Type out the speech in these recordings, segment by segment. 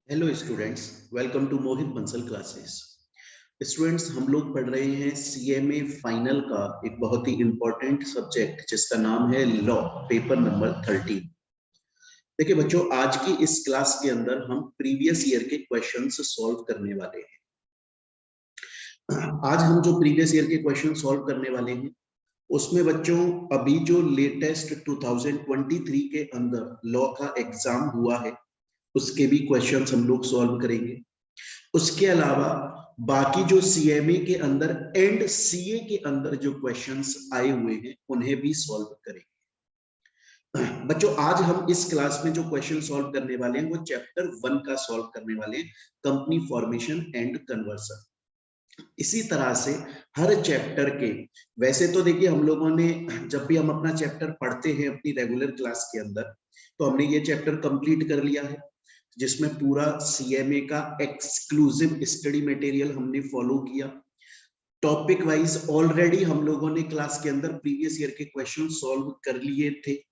Hello students, welcome to Mohit Bansal classes. Students, हम लोग पढ़ रहे हैं सीएमए फाइनल का एक बहुत ही इंपॉर्टेंट सब्जेक्ट जिसका नाम है लॉ, पेपर नंबर 13। देखिए बच्चों, आज की इस क्लास के अंदर हम प्रीवियस ईयर के क्वेश्चंस सॉल्व करने वाले हैं। आज हम जो प्रीवियस ईयर के क्वेश्चन सॉल्व करने वाले हैं उसमें बच्चों अभी जो लेटेस्ट 2023 के अंदर लॉ का एग्जाम हुआ है उसके भी क्वेश्चंस हम लोग सॉल्व करेंगे। उसके अलावा बाकी जो सीएमए के अंदर एंड सीए के अंदर जो क्वेश्चंस आए हुए हैं उन्हें भी सॉल्व करेंगे। बच्चों, आज हम इस क्लास में जो क्वेश्चन सॉल्व करने वाले हैं वो चैप्टर 1 का सॉल्व करने वाले हैं, कंपनी फॉर्मेशन एंड कन्वर्सन। इसी तरह से हर चैप्टर के, वैसे तो देखिए हम लोगों ने जब भी हम अपना चैप्टर पढ़ते हैं अपनी रेगुलर क्लास के अंदर तो हमने ये चैप्टर कंप्लीट कर लिया है जिसमें पूरा सीएमए का एक्सक्लूसिव स्टडी मटेरियल हमने फॉलो किया। टॉपिक वाइज ऑलरेडी हम लोगों ने क्लास के अंदर प्रीवियस ईयर के क्वेश्चन सॉल्व कर लिए थे।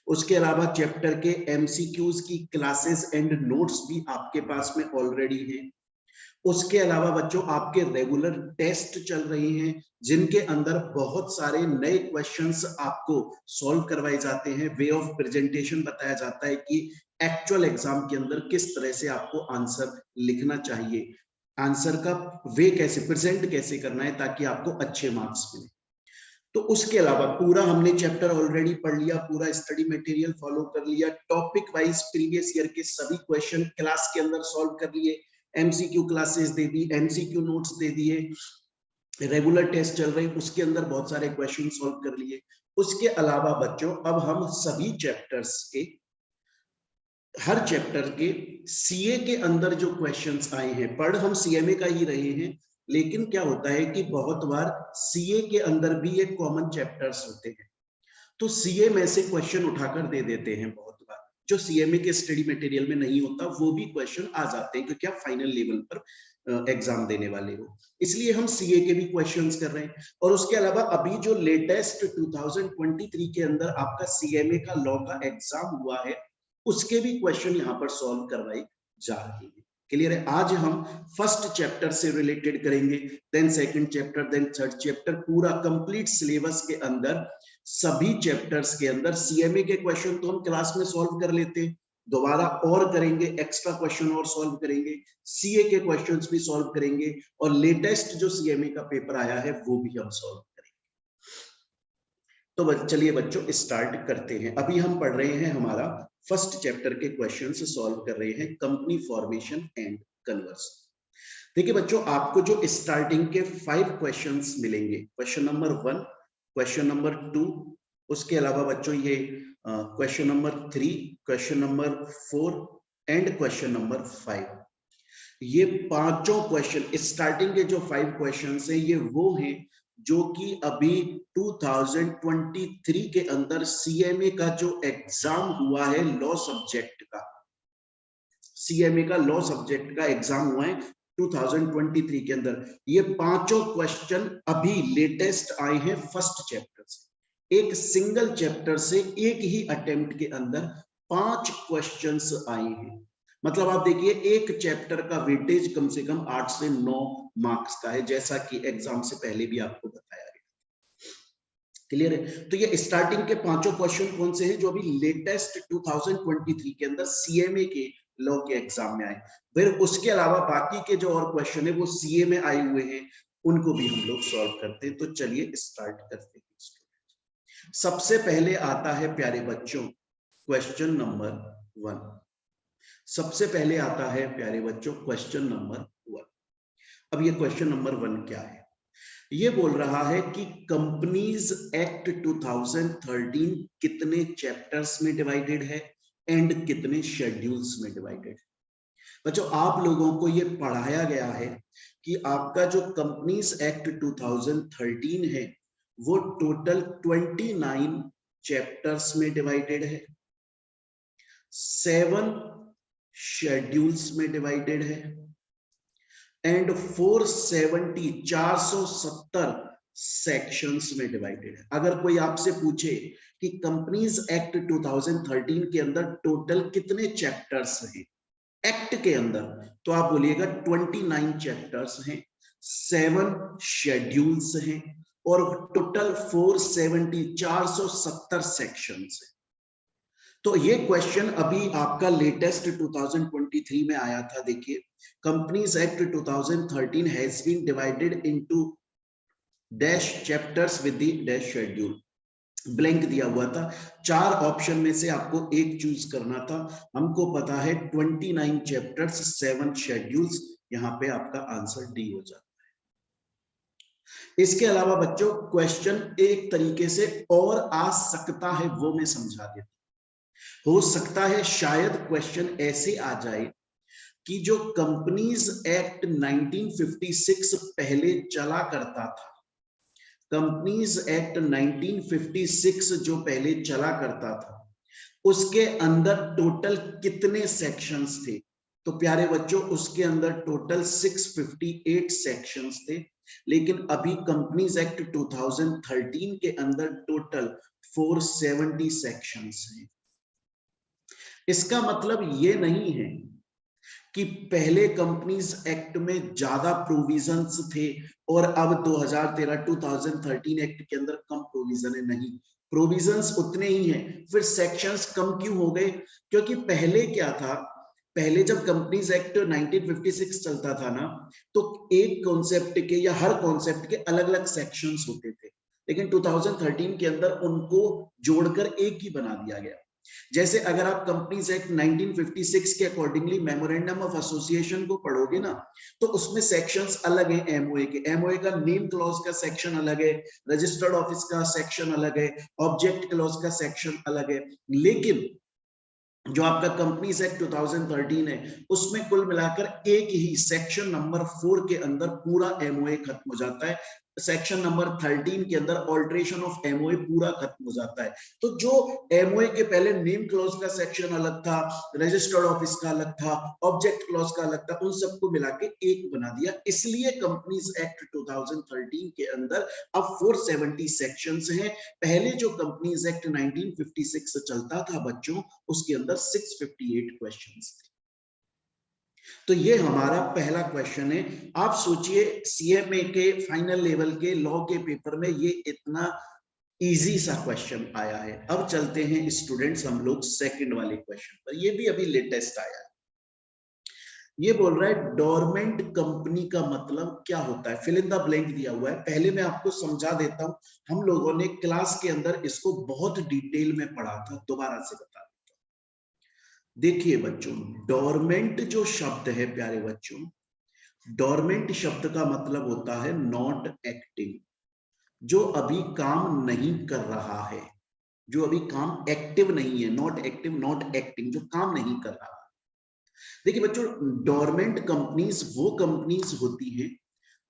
उसके अलावा चैप्टर के एमसीक्यूज की क्लासेस एंड नोट्स भी आपके पास में ऑलरेडी हैं। उसके अलावा बच्चों आपके रेगुलर टेस्ट चल रहे हैं जिनके अंदर बहुत सारे नए क्वेश्चंस आपको सॉल्व करवाए जाते हैं। वे ऑफ प्रेजेंटेशन बताया जाता है कि एक्चुअल एग्जाम के अंदर किस तरह से आपको आंसर लिखना चाहिए, आंसर का वे कैसे प्रेजेंट कैसे करना है ताकि आपको अच्छे मार्क्स मिले। तो उसके अलावा पूरा हमने चैप्टर ऑलरेडी पढ़ लिया, पूरा स्टडी मटेरियल फॉलो कर लिया, टॉपिक वाइज प्रीवियस ईयर के सभी क्वेश्चन क्लास के अंदर सॉल्व कर लिए, एमसीक्यू क्लासेस दे दी, एमसीक्यू नोट्स दे दिए, रेगुलर टेस्ट चल रहे उसके अंदर बहुत सारे क्वेश्चन सॉल्व कर लिए। उसके अलावा बच्चों अब हम सभी चैप्टर्स के, हर चैप्टर के सीए के अंदर जो क्वेश्चंस आए हैं, पढ़ हम सीएमए का ही रहे हैं लेकिन क्या होता है कि बहुत बार सीए के अंदर भी एक कॉमन चैप्टर्स होते हैं तो सीए में से क्वेश्चन उठाकर दे देते हैं। बहुत बार जो सीएमए के स्टडी मटेरियल में नहीं होता वो भी क्वेश्चन आ जाते हैं क्योंकि आप फाइनल लेवल पर एग्जाम देने वाले हो, इसलिए हम सीए के भी क्वेश्चंस कर रहे हैं। और उसके अलावा अभी जो लेटेस्ट 2023 के अंदर आपका सीएमए का लॉ का एग्जाम हुआ है उसके भी क्वेश्चन यहाँ पर सॉल्व करवाए जा रहे हैं। क्लियर है? आज हम फर्स्ट चैप्टर से रिलेटेड करेंगे, then second chapter, then third chapter, पूरा कंप्लीट सिलेबस के अंदर सभी चैप्टर्स के अंदर सीएमए के क्वेश्चन तो हम क्लास में सॉल्व कर लेते हैं, दोबारा और करेंगे, एक्स्ट्रा क्वेश्चन और सॉल्व करेंगे, सीए के क्वेश्चंस भी सॉल्व करेंगे और लेटेस्ट जो सीएमए का पेपर आया है वो भी हम सॉल्व करेंगे। तो चलिए बच्चों स्टार्ट करते हैं। अभी हम पढ़ रहे हैं, हमारा फर्स्ट चैप्टर के क्वेश्चंस सॉल्व कर रहे हैं, कंपनी फॉर्मेशन एंड कन्वर्सन। देखिए बच्चों, आपको जो स्टार्टिंग के 5 क्वेश्चंस मिलेंगे, क्वेश्चन नंबर 1, क्वेश्चन नंबर 2, उसके अलावा बच्चों ये question number 3, question number 4 and question number 5, ये पांचों क्वेश्चन स्टार्टिंग के जो 5 क्वेश्चंस हैं ये वो हैं जो कि अभी 2023 के अंदर सीएमए का जो एग्जाम हुआ है लॉ सब्जेक्ट का, सीएमए का लॉ सब्जेक्ट का एग्जाम हुआ है 2023 के अंदर, ये पांचों क्वेश्चन अभी लेटेस्ट आए हैं फर्स्ट चैप्टर से। एक सिंगल चैप्टर से एक ही अटेम्प्ट के अंदर 5 क्वेश्चंस आए हैं। मतलब आप देखिए एक चैप्टर का वेटेज कम से कम 8 से 9 मार्क्स का है, जैसा कि एग्जाम से पहले भी आपको बताया गया। क्लियर है? तो ये स्टार्टिंग के पांचों क्वेश्चन कौन से हैं जो अभी लेटेस्ट 2023 के अंदर सीएमए के लॉ के एग्जाम में आए। फिर उसके अलावा बाकी के जो और क्वेश्चन है वो सीए में आए हुए हैं, उनको भी हम लोग सॉल्व करते हैं। तो चलिए स्टार्ट करते हैं। सबसे पहले आता है प्यारे बच्चों क्वेश्चन नंबर 1। सबसे पहले आता है प्यारे बच्चों क्वेश्चन नंबर 1। अब ये क्वेश्चन नंबर 1 क्या है? ये बोल रहा है कि कंपनीज एक्ट 2013 कितने चैप्टर्स में डिवाइडेड है एंड कितने शेड्यूल्स में डिवाइडेड है। बच्चों, आप लोगों को ये पढ़ाया गया है कि आपका जो कंपनीज एक्ट 2013 है वो टोटल 29 चैप्टर्स में डिवाइडेड है, 7 शेड्यूल्स में डिवाइडेड है एंड 470 सेक्शंस में डिवाइडेड है। अगर कोई आपसे पूछे कि कंपनीज एक्ट 2013 के अंदर टोटल कितने चैप्टर्स हैं एक्ट के अंदर तो आप बोलिएगा 29 चैप्टर्स हैं, 7 शेड्यूल्स हैं और टोटल 470 सेक्शंस हैं। तो ये क्वेश्चन अभी आपका लेटेस्ट 2023 में आया था। देखिए, companies act 2013 has been divided into dash chapters with the dash schedule. Blank दिया हुआ था, 4 ऑप्शन में से आपको एक चूज करना था। हमको पता है 29 चैप्टर्स, 7 शेड्यूल्स, यहाँ पे आपका आंसर डी हो जाता है। इसके अलावा बच्चों क्वेश्चन एक तरीके से और आ सकता है, वो मैं समझा देता हूं। हो सकता है शायद क्वेश्चन ऐसे आ जाए कि जो कंपनीज एक्ट 1956 पहले चला करता था, कंपनीज एक्ट 1956 जो पहले चला करता था, उसके अंदर टोटल कितने सेक्शंस थे? तो प्यारे बच्चों उसके अंदर टोटल 658 सेक्शंस थे, लेकिन अभी कंपनीज एक्ट 2013 के अंदर टोटल 470 सेक्शंस हैं। इसका मतलब ये नहीं है कि पहले कंपनीज एक्ट में ज्यादा प्रोविजंस थे और अब 2013 एक्ट के अंदर कम प्रोविजन है। नहीं, प्रोविजंस उतने ही हैं, फिर सेक्शंस कम क्यों हो गए? क्योंकि पहले क्या था, पहले जब कंपनीज एक्ट 1956 चलता था ना, तो एक कॉन्सेप्ट के या हर कॉन्सेप्ट के अलग अलग सेक्शंस होते थे, लेकिन 2013 के अंदर उनको जोड़कर एक ही बना दिया गया। जैसे अगर आप कंपनीज एक्ट 1956 के अकॉर्डिंगली मेमोरेंडम ऑफ एसोसिएशन को पढ़ोगे ना, तो उसमें सेक्शंस अलग हैं एमओए के। एमओए का नेम क्लॉज का सेक्शन अलग है, रजिस्टर्ड ऑफिस का सेक्शन अलग है, ऑब्जेक्ट क्लॉज का सेक्शन अलग है। लेकिन जो आपका कंपनीज एक्ट 2013 है, उसमें कुल मिलाकर एक ही सेक्शन नंबर 4 के अंदर पूरा एमओए खत्म हो जाता है। सेक्शन नंबर 13 के अंदर ऑल्टरेशन ऑफ एमओए पूरा खत्म हो जाता है। तो जो एमओए के पहले नेम क्लॉज का सेक्शन अलग था, रजिस्टर्ड ऑफिस का अलग था, ऑब्जेक्ट क्लॉज का अलग था, उन सबको मिला के एक बना दिया। इसलिए कंपनीज एक्ट 2013 के अंदर अब 470 सेक्शंस हैं। पहले जो कंपनीज एक्ट 1956 से चलता था बच्चों, उसके अंदर 658 क्वेश्चंस थे। तो ये हमारा पहला क्वेश्चन है। आप सोचिए सीएमए के फाइनल लेवल के लॉ के पेपर में ये इतना इजी सा क्वेश्चन आया है। अब चलते हैं स्टूडेंट्स हम लोग सेकंड वाले क्वेश्चन पर। ये भी अभी लेटेस्ट आया है। ये बोल रहा है डोरमेंट कंपनी का मतलब क्या होता है? फिल इन द ब्लैंक दिया हुआ है। पहले मैं आपको समझा देता हूं, हम लोगों ने क्लास के अंदर इसको बहुत डिटेल में पढ़ा था, दोबारा से बता देता हूं। देखिए बच्चों, डोरमेंट जो शब्द है प्यारे बच्चों, डोरमेंट शब्द का मतलब होता है नॉट एक्टिंग, जो अभी काम नहीं कर रहा है, जो अभी काम एक्टिव नहीं है। नॉट एक्टिव, नॉट एक्टिंग, जो काम नहीं कर रहा। देखिए बच्चों, डोरमेंट कंपनीज वो कंपनीज होती हैं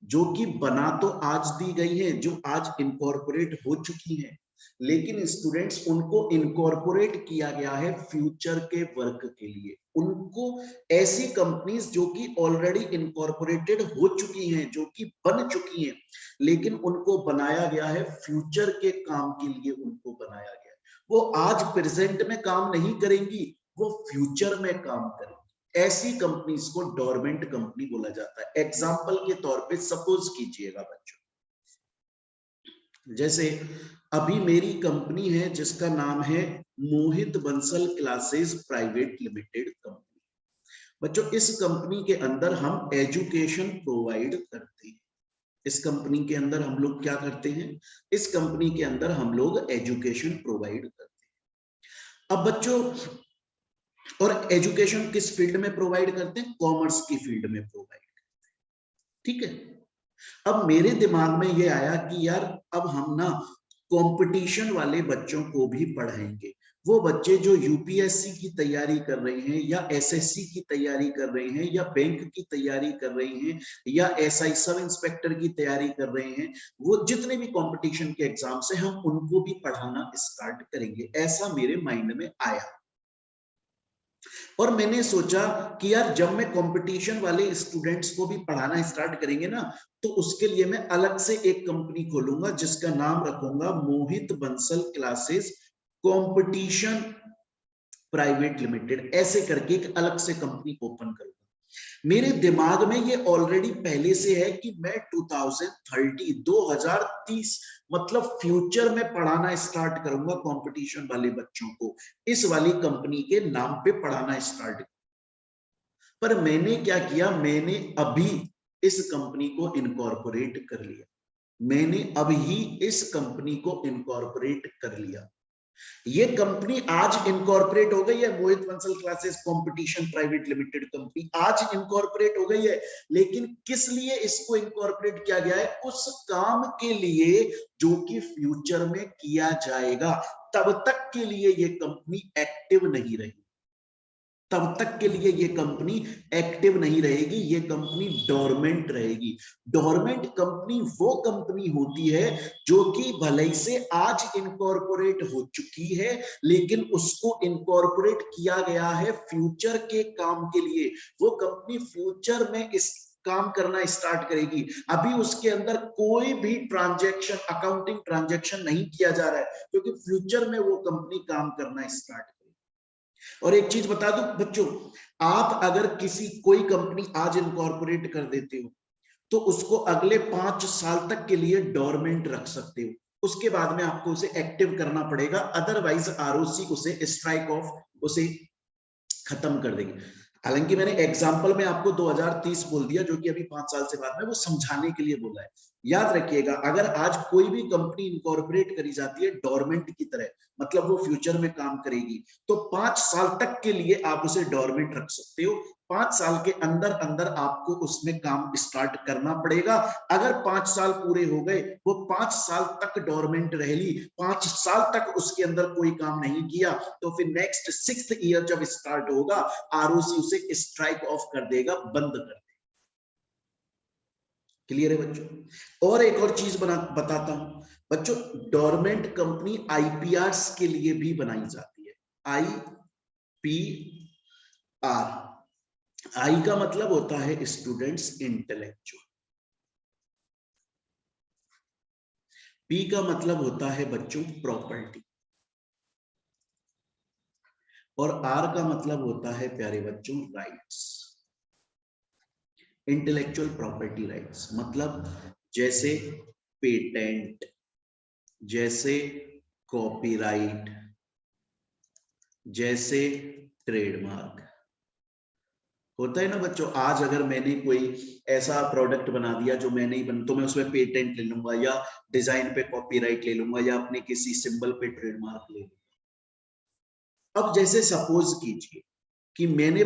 जो कि बना तो आज दी गई है, जो आज इनकॉर्पोरेट हो चुकी है, लेकिन स्टूडेंट्स उनको इनकॉर्पोरेट किया गया है फ्यूचर के वर्क के लिए। उनको ऐसी कंपनीज जो कि ऑलरेडी इनकॉर्पोरेटेड हो चुकी हैं, जो कि बन चुकी हैं, लेकिन उनको बनाया गया है फ्यूचर के काम के लिए, उनको बनाया गया है। वो आज प्रेजेंट में काम नहीं करेंगी, वो फ्यूचर में काम करेंगी। ऐसी कंपनीज को डोरमेंट कंपनी बोला जाता है। एग्जांपल के तौर पे सपोज कीजिएगा बच्चों, जैसे अभी मेरी कंपनी है जिसका नाम है Mohit Bansal classes private limited company. बच्चों इस कंपनी के अंदर हम एजुकेशन प्रोवाइड करते हैं। इस कंपनी के अंदर हम लोग क्या करते हैं? इस कंपनी के अंदर हम लोग एजुकेशन प्रोवाइड करते हैं। अब बच्चों, और एजुकेशन किस फील्ड में प्रोवाइड करते हैं? कॉमर्स की फील्ड में प्रोवाइड करते हैं। ठीक है। अब मेरे दिमाग में ये आया कि यार अब हम ना कंपटीशन वाले बच्चों को भी पढ़ाएंगे। वो बच्चे जो यूपीएससी की तैयारी कर रहे हैं, या एसएससी की तैयारी कर रहे हैं, या बैंक की तैयारी कर रहे हैं, या एसआई सब इंस्पेक्टर की तैयारी कर रहे हैं, वो जितने भी कंपटीशन के एग्जाम से, हम उनको भी पढ़ाना स्टार्ट करेंगे। ऐसा मेरे माइंड में आया और मैंने सोचा कि यार जब मैं कंपटीशन वाले स्टूडेंट्स को भी पढ़ाना स्टार्ट करेंगे ना, तो उसके लिए मैं अलग से एक कंपनी खोलूंगा जिसका नाम रखूंगा Mohit Bansal classes competition private limited, ऐसे करके एक अलग से कंपनी ओपन करूंगा। मेरे दिमाग में ये ऑलरेडी पहले से है कि मैं 2030 मतलब फ्यूचर में पढ़ाना स्टार्ट करूंगा कंपटीशन वाले बच्चों को, इस वाली कंपनी के नाम पे पढ़ाना स्टार्ट। पर मैंने क्या किया, मैंने अभी इस कंपनी को इनकॉर्पोरेट कर लिया, मैंने अभी इस कंपनी को इनकॉर्पोरेट कर लिया। ये कंपनी आज इनकॉर्पोरेट हो गई है, Mohit Bansal classes competition private limited company आज इनकॉर्पोरेट हो गई है। लेकिन किस लिए इसको इनकॉर्पोरेट किया गया है? उस काम के लिए जो कि फ्यूचर में किया जाएगा, तब तक के लिए ये कंपनी एक्टिव नहीं रहेगी, तब तक के लिए ये कंपनी एक्टिव नहीं रहेगी, ये कंपनी डोरमेंट रहेगी। डोरमेंट कंपनी वो कंपनी होती है जो कि भले से आज इनकॉर्पोरेट हो चुकी है, लेकिन उसको इनकॉर्पोरेट किया गया है फ्यूचर के काम के लिए। वो कंपनी फ्यूचर में इस काम करना स्टार्ट करेगी, अभी उसके अंदर कोई भी ट्रांजैक्शन, अकाउंटिंग ट्रांजैक्शन नहीं किया जा रहा है, क्योंकि फ्यूचर में वो कंपनी काम करना स्टार्ट। और एक चीज बता दूं बच्चों, आप अगर कोई कंपनी आज इनकॉर्पोरेट कर देते हो तो उसको अगले 5 साल तक के लिए डोरमेंट रख सकते हो, उसके बाद में आपको उसे एक्टिव करना पड़ेगा, अदरवाइज आरओसी उसे स्ट्राइक ऑफ, उसे खत्म कर देगी। हालांकि मैंने एग्जाम्पल में आपको 2030 बोल दिया, जो कि अभी 5 साल से बाद में, वो समझाने के लिए बोला है। याद रखिएगा, अगर आज कोई भी कंपनी इनकॉर्पोरेट करी जाती है डोरमेंट की तरह, मतलब वो फ्यूचर में काम करेगी, तो 5 साल तक के लिए आप उसे डोरमेंट रख सकते हो। 5 साल के अंदर अंदर आपको उसमें काम स्टार्ट करना पड़ेगा। अगर 5 साल पूरे हो गए, वो 5 साल तक डोरमेंट रह ली, 5 साल तक उसके अंदर कोई काम नहीं किया, तो फिर नेक्स्ट 6th ईयर जब स्टार्ट होगा, आरओसी उसे स्ट्राइक ऑफ कर देगा, बंद कर देगा। क्लियर है बच्चों? और एक और चीज बताता हूं बच्चों, डोरमेंट कंपनी आईपीआर के लिए भी बनाई जाती है। आईपीआर, आई का मतलब होता है स्टूडेंट्स इंटेलेक्चुअल, पी का मतलब होता है बच्चों प्रॉपर्टी, और आर का मतलब होता है प्यारे बच्चों राइट्स। इंटेलेक्चुअल प्रॉपर्टी राइट्स मतलब जैसे पेटेंट, जैसे कॉपीराइट, जैसे ट्रेडमार्क। होता है ना बच्चों, आज अगर मैंने कोई ऐसा प्रोडक्ट बना दिया जो मैंने ही तो मैं उसमें पेटेंट ले लूंगा, या डिजाइन पे कॉपीराइट ले लूंगा, या अपने किसी सिंबल पे ट्रेडमार्क ले लूंगा। अब जैसे सपोज कीजिए कि मैंने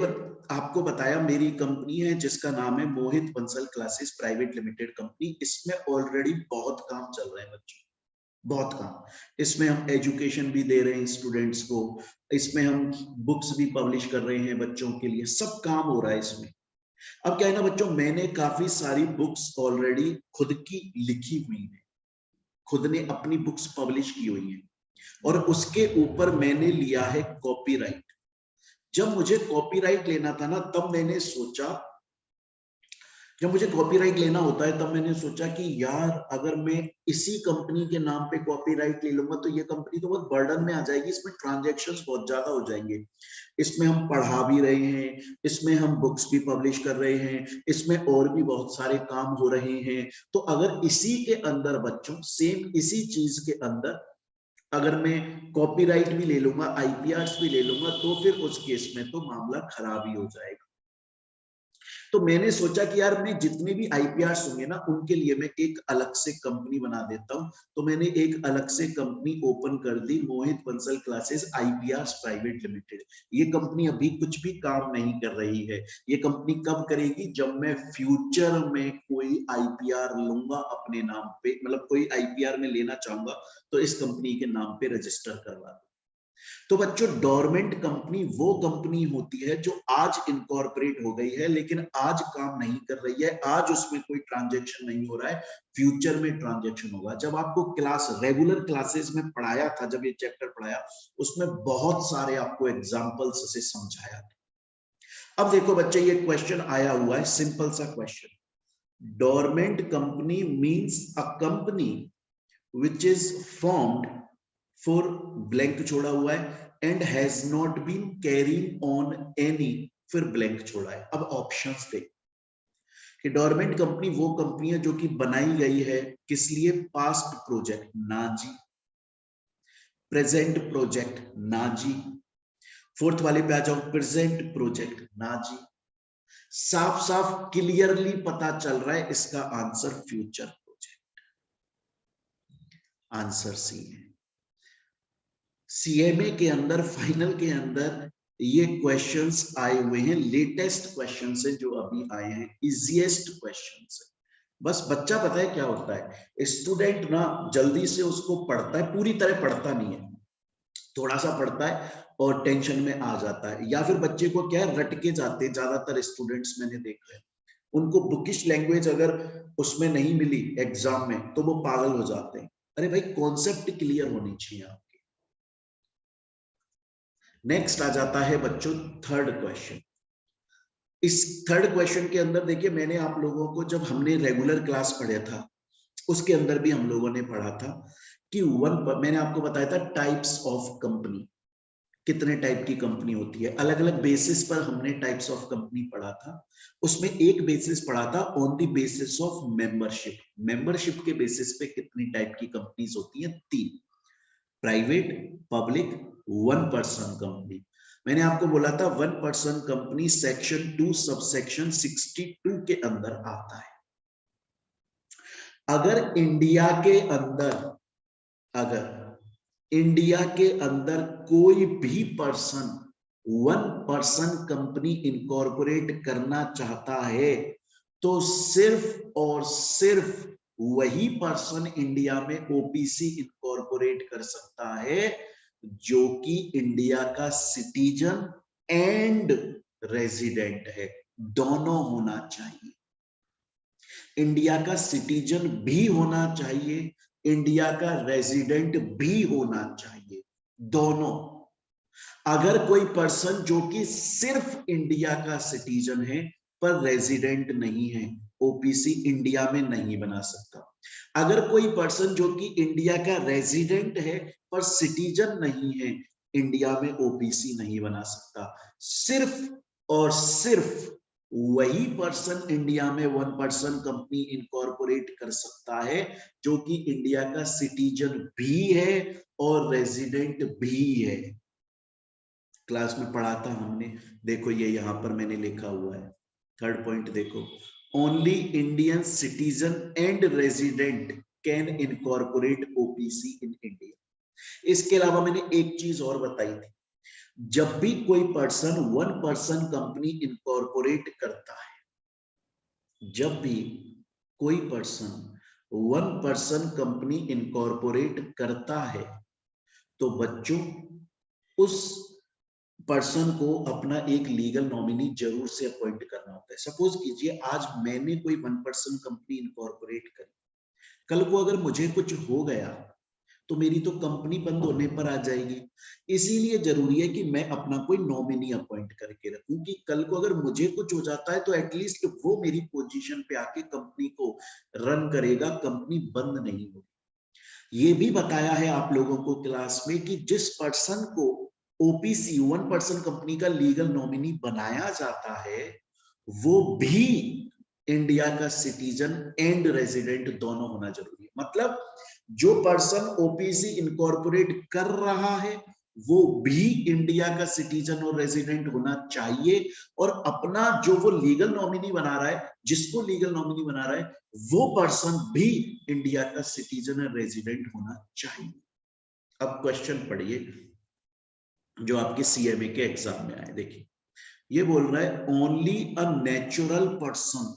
आपको बताया मेरी कंपनी है जिसका नाम है Mohit Bansal classes private limited company, इसमें ऑलरेडी बहुत काम चल रहा है बच्चों, बहुत काम। इसमें हम एजुकेशन भी दे रहे हैं स्टूडेंट्स को, इसमें हम बुक्स भी पब्लिश कर रहे हैं बच्चों के लिए, सब काम हो रहा है इसमें। अब क्या है ना बच्चों, मैंने काफी सारी बुक्स ऑलरेडी खुद की लिखी हुई है, खुद ने अपनी बुक्स पब्लिश की हुई है, और उसके ऊपर मैंने लिया है कॉपीराइट। जब मुझे कॉपीराइट लेना था ना, तब मैंने सोचा, जब मुझे कॉपीराइट लेना होता है तब मैंने सोचा कि यार अगर मैं इसी कंपनी के नाम पे कॉपीराइट ले लूंगा तो ये कंपनी तो बहुत बर्डन में आ जाएगी, इसमें ट्रांजैक्शंस बहुत ज्यादा हो जाएंगे, इसमें हम पढ़ा भी रहे हैं, इसमें हम बुक्स भी पब्लिश कर रहे हैं, इसमें और भी बहुत सारे काम हो रहे हैं। तो अगर इसी के अंदर बच्चों, सेम इसी चीज के अंदर अगर मैं कॉपीराइट भी ले लूंगा, आईपीआर भी ले लूंगा, तो फिर उस केस में तो मामला खराब ही हो जाएगा। तो मैंने सोचा कि यार मैं जितने भी आईपीआर होंगे ना, उनके लिए मैं एक अलग से कंपनी बना देता हूं। तो मैंने एक अलग से कंपनी ओपन कर दी, Mohit Bansal classes IPR private limited. ये कंपनी अभी कुछ भी काम नहीं कर रही है, ये कंपनी कब करेगी? जब मैं फ्यूचर में कोई आईपीआर लूंगा अपने नाम पे, मतलब कोई आईपीआर में लेना चाहूंगा तो इस कंपनी के नाम पे रजिस्टर करवा दूं। तो बच्चों, डोरमेंट कंपनी वो कंपनी होती है जो आज इनकॉर्पोरेट हो गई है, लेकिन आज काम नहीं कर रही है, आज उसमें कोई ट्रांजैक्शन नहीं हो रहा है, फ्यूचर में ट्रांजैक्शन होगा। जब आपको क्लास, रेगुलर क्लासेस में पढ़ाया था, जब ये चैप्टर पढ़ाया, उसमें बहुत सारे आपको एग्जांपल्स से समझाया था। अब देखो बच्चे, ये क्वेश्चन आया हुआ है, सिंपल सा question, dormant company means a company which is formed for, blank छोड़ा हुआ है, and has not been carrying on any, फिर ब्लैंक छोड़ा है। अब ऑप्शंस देख कि डोरमेंट कंपनी वो कंपनी है जो कि बनाई गई है किस लिए, पास्ट प्रोजेक्ट, ना जी। प्रेजेंट प्रोजेक्ट, ना जी। फोर्थ वाले पे आ जाओ, प्रेजेंट प्रोजेक्ट, ना जी। साफ साफ क्लियरली पता चल रहा है इसका answer future project, answer C है। सीएमए के अंदर फाइनल के अंदर ये क्वेश्चंस आए हुए हैं, लेटेस्ट क्वेश्चंस है जो अभी आए हैं, इजीएस्ट क्वेश्चंस है। बस बच्चा पता है क्या होता है, स्टूडेंट ना जल्दी से उसको पढ़ता है, पूरी तरह पढ़ता नहीं है, थोड़ा सा पढ़ता है और टेंशन में आ जाता है, या फिर बच्चे को क्या है रट के जाते हैं। ज्यादातर स्टूडेंट्स मैंने देखा है, उनको बुकिश लैंग्वेज अगर उसमें नहीं मिली एग्जाम में तो वो पागल हो जाते हैं। अरे भाई कॉन्सेप्ट क्लियर होनी चाहिए आपके। नेक्स्ट आ जाता है बच्चों थर्ड क्वेश्चन। इस थर्ड क्वेश्चन के अंदर देखिए, मैंने आप लोगों को जब हमने रेगुलर क्लास पढ़ा था उसके अंदर भी हम लोगों ने पढ़ा था कि मैंने आपको बताया था टाइप्स ऑफ कंपनी, कितने टाइप की कंपनी होती है, अलग अलग बेसिस पर हमने टाइप्स ऑफ कंपनी पढ़ा था। उसमें एक बेसिस पढ़ा था on the basis of membership, membership के बेसिस पे कितनी टाइप की कंपनीज होती हैं, 3, private, public, one person company. मैंने आपको बोला था one person company section 2 subsection 62 के अंदर आता है। अगर इंडिया के अंदर, अगर इंडिया के अंदर कोई भी person one person company incorporate करना चाहता है तो सिर्फ और सिर्फ वही पर्सन इंडिया में ओपीसी इनकॉर्पोरेट कर सकता है जो कि इंडिया का सिटीजन एंड रेजिडेंट है, दोनों होना चाहिए। इंडिया का सिटीजन भी होना चाहिए, इंडिया का रेजिडेंट भी होना चाहिए, दोनों। अगर कोई पर्सन जो कि सिर्फ इंडिया का सिटीजन है पर रेजिडेंट नहीं है, ओपीसी इंडिया में नहीं बना सकता। अगर कोई पर्सन जो कि इंडिया का रेजिडेंट है पर सिटीजन नहीं है, इंडिया में ओपीसी नहीं बना सकता। सिर्फ और सिर्फ वही पर्सन इंडिया में वन पर्सन कंपनी इनकॉर्पोरेट कर सकता है जो कि इंडिया का सिटीजन भी है और रेजिडेंट भी है। क्लास में पढ़ा था हमने, देखो ये यहां पर मैंने लिखा हुआ है, थर्ड पॉइंट देखो, only Indian citizen and resident can incorporate OPC in India. इसके अलावा मैंने एक चीज और बताई थी, जब भी कोई person one person company incorporate करता है, जब भी कोई person one person company incorporate करता है तो बच्चों उस पर्सन को अपना एक लीगल नॉमिनी जरूर से अपॉइंट करना होता है। सपोज कीजिए आज मैंने कोई वन पर्सन कंपनी इनकॉर्पोरेट करी, कल को अगर मुझे कुछ हो गया तो मेरी तो कंपनी बंद होने पर आ जाएगी। इसीलिए जरूरी है कि मैं अपना कोई नॉमिनी अपॉइंट करके रखूं कि कल को अगर मुझे कुछ हो जाता है तो एटलीस्ट वो मेरी पोजीशन पे आके कंपनी को रन करेगा, कंपनी बंद नहीं होगी। ये भी बताया है आप लोगों को क्लास में कि जिस पर्सन को ओपीसी वन पर्सन कंपनी का लीगल नॉमिनी बनाया जाता है वो भी इंडिया का सिटीजन एंड रेजिडेंट दोनों होना जरूरी है। मतलब जो पर्सन ओपीसी इनकॉर्पोरेट कर रहा है वो भी इंडिया का सिटीजन और रेजिडेंट होना चाहिए, और अपना जो वो लीगल नॉमिनी बना रहा है, जिसको लीगल नॉमिनी बना रहा है वो पर्सन भी इंडिया का सिटीजन और रेजिडेंट होना चाहिए। अब क्वेश्चन पढ़िए जो आपके सीएमए के एग्जाम में आए। देखिए ये बोल रहा है only a natural person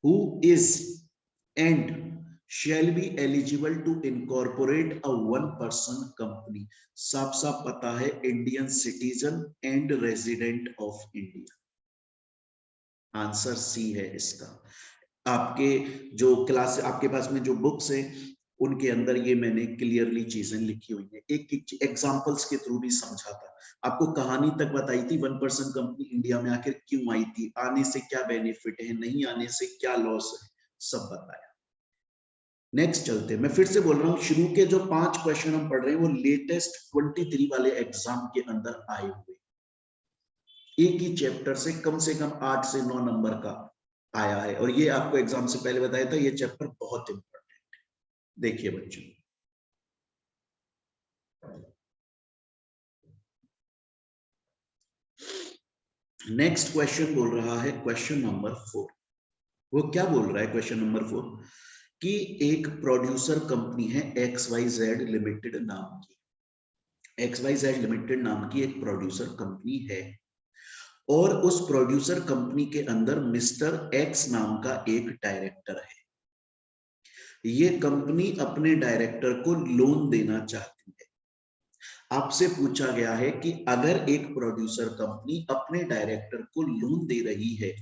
who is and shall be eligible to incorporate a one person company। साफ साफ पता है Indian citizen and resident of India, answer C है इसका। आपके जो क्लास आपके पास में जो बुक्स है उनके अंदर ये मैंने क्लियरली चीजें लिखी हुई है, एक एग्जांपल्स के थ्रू भी समझा था आपको, कहानी तक बताई थी वन पर्सन कंपनी इंडिया में आखिर क्यों आई थी, आने से क्या बेनिफिट है, नहीं आने से क्या लॉस है, सब बताया। नेक्स्ट चलते हैं। मैं फिर से बोल रहा हूं, शुरू के जो 5 क्वेश्चन हम पढ़ रहे हैं वो लेटेस्ट 23 वाले एग्जाम के अंदर आए हुए, एक ही चैप्टर से कम 8 से 9 नंबर का आया है, और ये आपको एग्जाम से पहले बताया था, ये चैप्टर बहुत इंपॉर्टेंट है। देखिए बच्चों, नेक्स्ट क्वेश्चन बोल रहा है क्वेश्चन नंबर 4। वो क्या बोल रहा है क्वेश्चन नंबर 4 कि एक प्रोड्यूसर कंपनी है XYZ लिमिटेड नाम की, XYZ लिमिटेड नाम की एक प्रोड्यूसर कंपनी है, और उस प्रोड्यूसर कंपनी के अंदर मिस्टर एक्स नाम का एक डायरेक्टर है। ये कंपनी अपने डायरेक्टर को लोन देना चाहती है। आपसे पूछा गया है कि अगर एक प्रोड्यूसर कंपनी अपने डायरेक्टर को लोन दे रही है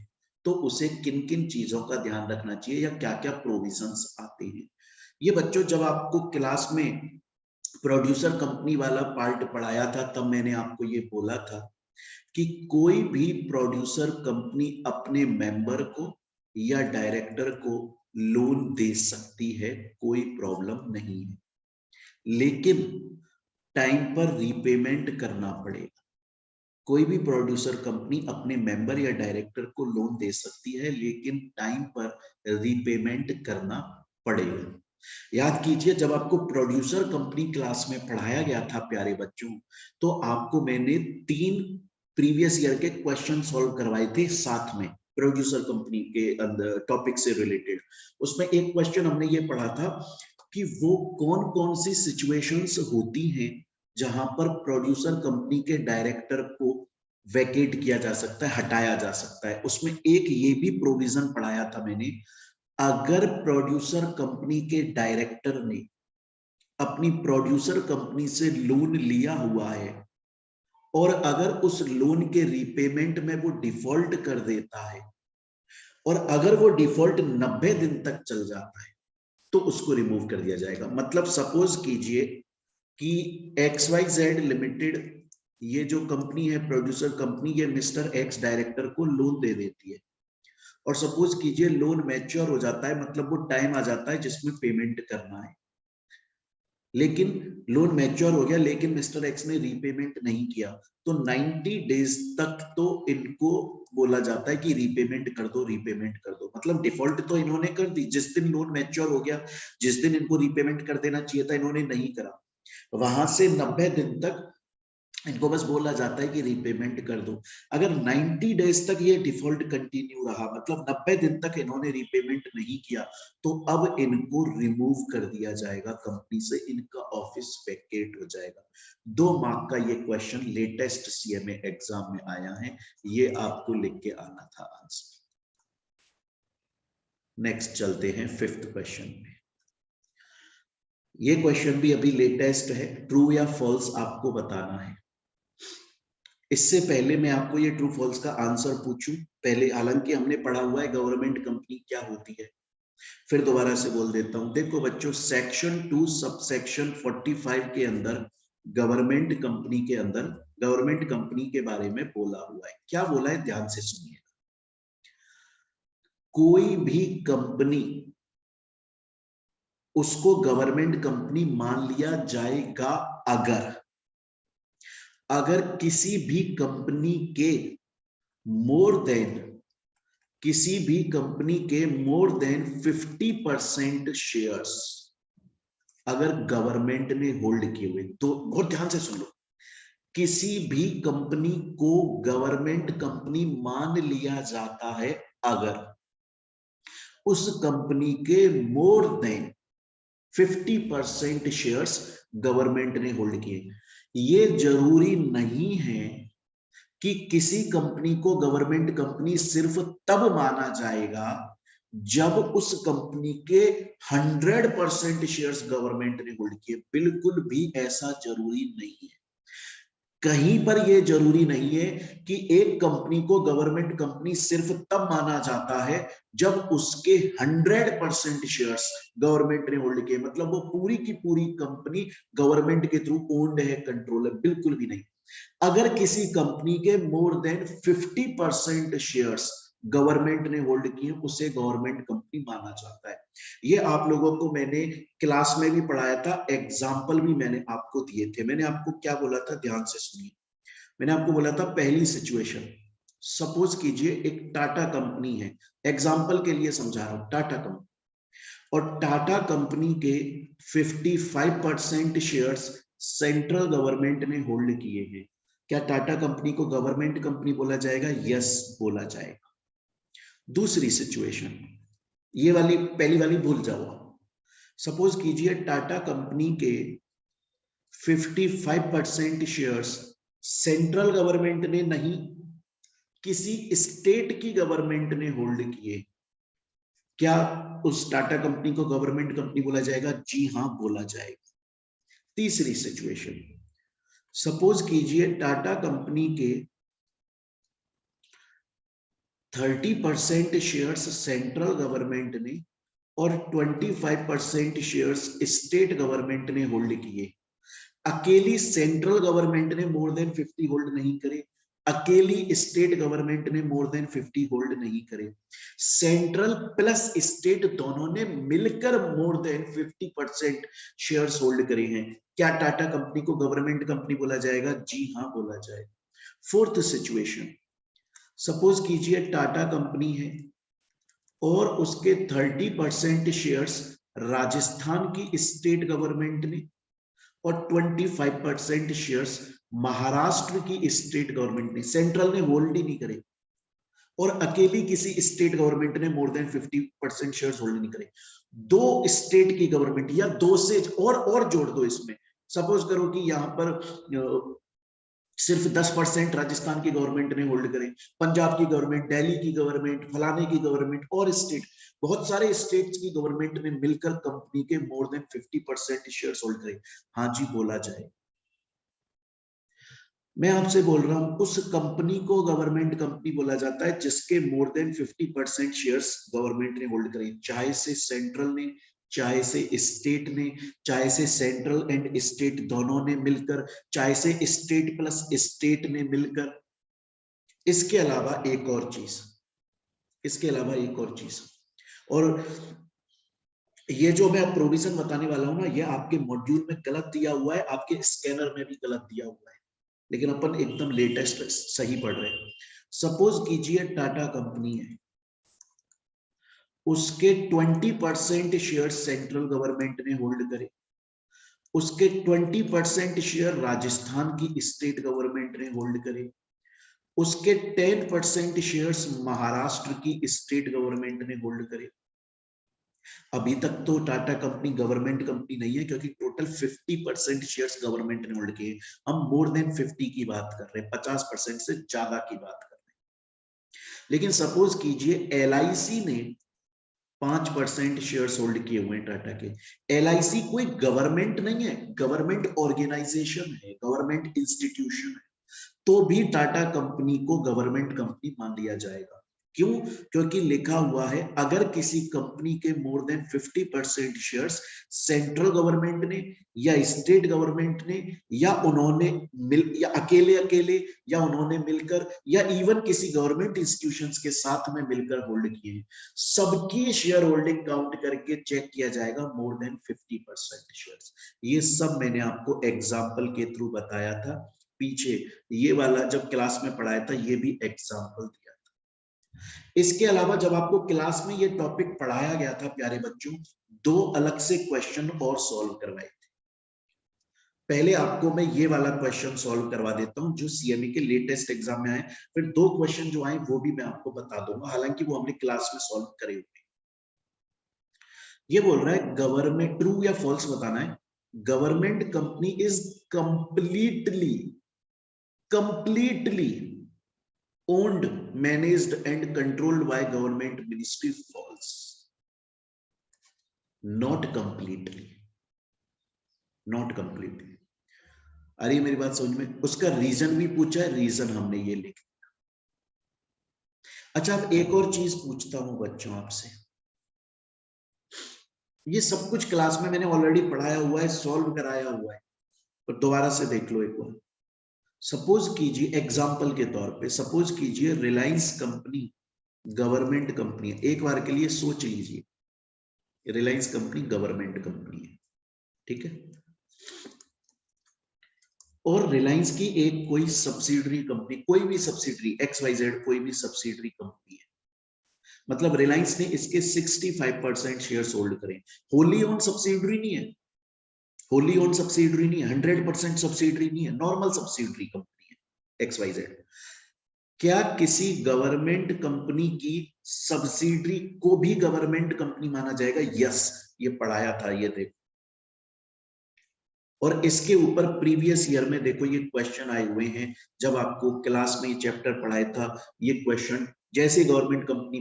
तो उसे किन किन चीजों का ध्यान रखना चाहिए या क्या क्या प्रोविजंस आते हैं। ये बच्चों जब आपको क्लास में प्रोड्यूसर कंपनी वाला पार्ट पढ़ाया था तब मैंने आपको ये बोला था कि कोई भी प्रोड्यूसर कंपनी अपने मेंबर को या डायरेक्टर को लोन दे सकती है, कोई प्रॉब्लम नहीं है, लेकिन टाइम पर रीपेमेंट करना पड़ेगा। कोई भी प्रोड्यूसर कंपनी अपने मेंबर या डायरेक्टर को लोन दे सकती है, लेकिन टाइम पर रीपेमेंट करना पड़ेगा। याद कीजिए, जब आपको प्रोड्यूसर कंपनी क्लास में पढ़ाया गया था प्यारे बच्चों, तो आपको मैंने 3 प्रीवियस ईयर के क्वेश्चन सॉल्व करवाए थे साथ में, प्रोड्यूसर कंपनी के अंदर टॉपिक से रिलेटेड। उसमें एक क्वेश्चन हमने ये पढ़ा था कि वो कौन कौन सी सिचुएशंस होती हैं जहां पर प्रोड्यूसर कंपनी के डायरेक्टर को वैकेट किया जा सकता है, हटाया जा सकता है। उसमें एक ये भी प्रोविजन पढ़ाया था मैंने, अगर प्रोड्यूसर कंपनी के डायरेक्टर ने अपनी प्रोड्यूसर कंपनी से लोन लिया हुआ है और अगर उस लोन के रीपेमेंट में वो डिफॉल्ट कर देता है और अगर वो डिफॉल्ट 90 दिन तक चल जाता है तो उसको रिमूव कर दिया जाएगा। मतलब सपोज कीजिए कि XYZ लिमिटेड ये जो कंपनी है प्रोड्यूसर कंपनी, ये मिस्टर एक्स डायरेक्टर को लोन दे देती है, और सपोज कीजिए लोन मैच्योर हो जाता है, मतलब वो टाइम आ जाता है जिसमें पेमेंट करना है, लेकिन लोन मैच्योर हो गया लेकिन मिस्टर एक्स ने रीपेमेंट नहीं किया, तो 90 डेज तक तो इनको बोला जाता है कि रीपेमेंट कर दो, रीपेमेंट कर दो। मतलब डिफॉल्ट तो इन्होंने कर दी, जिस दिन लोन मैच्योर हो गया, जिस दिन इनको रीपेमेंट कर देना चाहिए था, इन्होंने नहीं करा। वहां से 90 दिन तक इनको बस बोला जाता है कि रीपेमेंट कर दो। अगर 90 डेज तक ये डिफॉल्ट कंटिन्यू रहा, मतलब 90 दिन तक इन्होंने रीपेमेंट नहीं किया, तो अब इनको रिमूव कर दिया जाएगा कंपनी से, इनका ऑफिस वैकेट हो जाएगा। 2 मार्क का ये क्वेश्चन लेटेस्ट CMA एग्जाम में आया है, ये आपको लिख के आना था आंसर। नेक्स्ट चलते हैं 5th क्वेश्चन में। ये क्वेश्चन भी अभी लेटेस्ट है, ट्रू या फॉल्स आपको बताना है। इससे पहले मैं आपको ये ट्रू फॉल्स का आंसर पूछूं पहले, हालांकि हमने पढ़ा हुआ है गवर्नमेंट कंपनी क्या होती है, फिर दोबारा से बोल देता हूं। देखो बच्चों, सेक्शन 2 सबसेक्शन 45 के अंदर गवर्नमेंट कंपनी के अंदर गवर्नमेंट कंपनी के बारे में बोला हुआ है। क्या बोला है, ध्यान से सुनिए। कोई भी कंपनी, उसको गवर्नमेंट कंपनी मान लिया जाएगा अगर किसी भी कंपनी के मोर देन 50% शेयर्स अगर गवर्नमेंट ने होल्ड किए हुए, तो बहुत ध्यान से सुन लो, किसी भी कंपनी को गवर्नमेंट कंपनी मान लिया जाता है अगर उस कंपनी के मोर देन 50% शेयर्स गवर्नमेंट ने होल्ड किए। ये जरूरी नहीं है कि किसी कंपनी को गवर्नमेंट कंपनी सिर्फ तब माना जाएगा जब उस कंपनी के 100% शेयर्स गवर्नमेंट ने होल्ड किए। बिल्कुल भी ऐसा जरूरी नहीं है, कहीं पर यह जरूरी नहीं है कि एक कंपनी को गवर्नमेंट कंपनी सिर्फ तब माना जाता है जब उसके 100% शेयर्स गवर्नमेंट ने होल्ड किए, मतलब वो पूरी की पूरी कंपनी गवर्नमेंट के थ्रू ओन्ड है, कंट्रोल है, बिल्कुल भी नहीं। अगर किसी कंपनी के मोर देन 50% शेयर्स गवर्नमेंट ने होल्ड किए, उसे गवर्नमेंट कंपनी माना जाता है। ये आप लोगों को मैंने क्लास में भी पढ़ाया था, एग्जाम्पल भी मैंने आपको दिए थे। मैंने आपको क्या बोला था, ध्यान से सुनिए। मैंने आपको बोला था पहली सिचुएशन, सपोज कीजिए एक टाटा कंपनी है, एग्जाम्पल के लिए समझा रहा हूं, टाटा कंपनी, और टाटा कंपनी के 55% शेयर्स सेंट्रल गवर्नमेंट ने होल्ड किए हैं। क्या टाटा कंपनी को गवर्नमेंट कंपनी बोला जाएगा? यस बोला जाएगा। दूसरी सिचुएशन, ये वाली पहली वाली भूल जाओ। सपोज कीजिए टाटा कंपनी के 55% शेयर्स सेंट्रल गवर्नमेंट ने नहीं, किसी स्टेट की गवर्नमेंट ने होल्ड किए। क्या उस टाटा कंपनी को गवर्नमेंट कंपनी बोला जाएगा? जी हां बोला जाएगा। तीसरी सिचुएशन, सपोज कीजिए टाटा कंपनी के 30% शेयर्स सेंट्रल गवर्नमेंट ने और 25% शेयर्स स्टेट गवर्नमेंट ने होल्ड किए। अकेली सेंट्रल गवर्नमेंट ने मोर देन 50 होल्ड नहीं करे, अकेली स्टेट गवर्नमेंट ने मोर देन 50 होल्ड नहीं करे, सेंट्रल प्लस स्टेट दोनों ने मिलकर मोर देन 50% शेयर्स होल्ड करे हैं। क्या टाटा कंपनी को गवर्नमेंट कंपनी बोला जाएगा? जी हां बोला जाएगा। फोर्थ सिचुएशन, सपोज कीजिए टाटा कंपनी है और उसके 30% शेयर्स राजस्थान की स्टेट गवर्नमेंट ने और 25% शेयर्स महाराष्ट्र की स्टेट गवर्नमेंट ने, सेंट्रल ने होल्ड ही नहीं करे, और अकेली किसी स्टेट गवर्नमेंट ने मोर देन 50% शेयर्स होल्ड नहीं करे। दो स्टेट की गवर्नमेंट या दो से और जोड़ दो इसमें, सपोज करो कि यहां पर सिर्फ 10% राजस्थान की गवर्नमेंट ने होल्ड करे, पंजाब की गवर्नमेंट, दिल्ली की गवर्नमेंट, फलाने की गवर्नमेंट और स्टेट, बहुत सारे स्टेट्स की गवर्नमेंट ने मिलकर कंपनी के मोर देन 50% शेयर्स होल्ड करे। हाँ जी बोला जाए। मैं आपसे बोल रहा हूं उस कंपनी को गवर्नमेंट कंपनी बोला जाता है जिसके मोर देन 50% शेयर्स गवर्नमेंट ने होल्ड करे, चाहे से सेंट्रल ने, चाहे से स्टेट ने, चाहे से सेंट्रल एंड स्टेट दोनों ने मिलकर, चाहे से स्टेट प्लस स्टेट ने मिलकर। इसके अलावा एक और चीज, इसके अलावा एक और चीज, और ये जो मैं प्रोविजन बताने वाला हूं ना, ये आपके मॉड्यूल में गलत दिया हुआ है, आपके स्कैनर में भी गलत दिया हुआ है, लेकिन अपन एकदम लेटेस्ट सही पढ़ रहे हैं। सपोज कीजिए टाटा कंपनी है, उसके 20% शेयर सेंट्रल गवर्नमेंट ने होल्ड करे, उसके 20% शेयर राजस्थान की स्टेट गवर्नमेंट ने होल्ड करे, उसके 10% शेयर्स महाराष्ट्र की स्टेट गवर्नमेंट ने होल्ड करे। अभी तक तो टाटा कंपनी गवर्नमेंट कंपनी नहीं है क्योंकि टोटल 50% शेयर्स गवर्नमेंट ने होल्ड किए। हम मोर देन 50 की बात कर रहे हैं, 50% से ज्यादा की बात कर रहे हैं। लेकिन सपोज कीजिए LIC ने 5% शेयर्स होल्ड किए हुए हैं टाटा के। LIC कोई गवर्नमेंट नहीं है, गवर्नमेंट ऑर्गेनाइजेशन है, गवर्नमेंट इंस्टीट्यूशन है, तो भी टाटा कंपनी को गवर्नमेंट कंपनी मान लिया जाएगा। क्यों? क्योंकि लिखा हुआ है अगर किसी कंपनी के more than 50% shares central government ने या स्टेट गवर्नमेंट ने या उन्होंने मिल या अकेले अकेले या उन्होंने मिलकर या इवन किसी गवर्नमेंट इंस्टीट्यूशंस के साथ में मिलकर होल्ड किए हैं, सबकी शेयर होल्डिंग काउंट करके चेक किया जाएगा मोर देन 50% शेयर्स। ये सब मैंने आपको एग्जाम्पल के थ्रू बताया था पीछे, ये वाला जब क्लास में पढ़ाया था ये भी एग्जाम्पल दिया था। इसके अलावा जब आपको क्लास में ये टॉपिक पढ़ाया गया था प्यारे बच्चों, दो अलग से क्वेश्चन और सॉल्व करवाए थे। पहले आपको मैं ये वाला क्वेश्चन सॉल्व करवा देता हूं जो CME के लेटेस्ट एग्जाम में आए, फिर दो क्वेश्चन जो आए वो भी मैं आपको बता दूंगा, हालांकि वो हमने क्लास में सॉल्व करे हुए। ये बोल रहा है गवर्नमेंट, ट्रू या फॉल्स बताना है, government company is completely owned, managed and controlled by government ministry. False. Not completely. Not completely. अरे मेरी बात समझ में, उसका रीजन भी पूछा है, रीजन हमने ये लिख दिया। अच्छा अब एक और चीज पूछता हूं बच्चों आपसे, ये सब कुछ क्लास में मैंने ऑलरेडी पढ़ाया हुआ है, सॉल्व कराया हुआ है, पर दोबारा से देख लो एक बार। सपोज कीजिए एग्जाम्पल के तौर पे, सपोज कीजिए रिलायंस कंपनी गवर्नमेंट कंपनी है, एक बार के लिए सोच लीजिए रिलायंस कंपनी गवर्नमेंट कंपनी है, ठीक है। और रिलायंस की एक कोई सब्सिडरी कंपनी, कोई भी सब्सिडरी XYZ कोई भी सब्सिडरी कंपनी है, मतलब रिलायंस ने इसके 65% शेयर होल्ड करे, होली ओन सब्सिडरी नहीं है, होली ओन सब्सिडरी नहीं है, 100% सब्सिडरी नहीं है, नॉर्मल सब्सिडरी कंपनी है XYZ। क्या किसी गवर्नमेंट कंपनी की सब्सिडरी को भी गवर्नमेंट कंपनी माना जाएगा? यस, ये पढ़ाया था, ये देखो। और इसके ऊपर प्रीवियस ईयर में देखो ये क्वेश्चन आए हुए हैं, जब आपको क्लास में ये चैप्टर पढ़ाया था, ये क्वेश्चन जैसे गवर्नमेंट कंपनी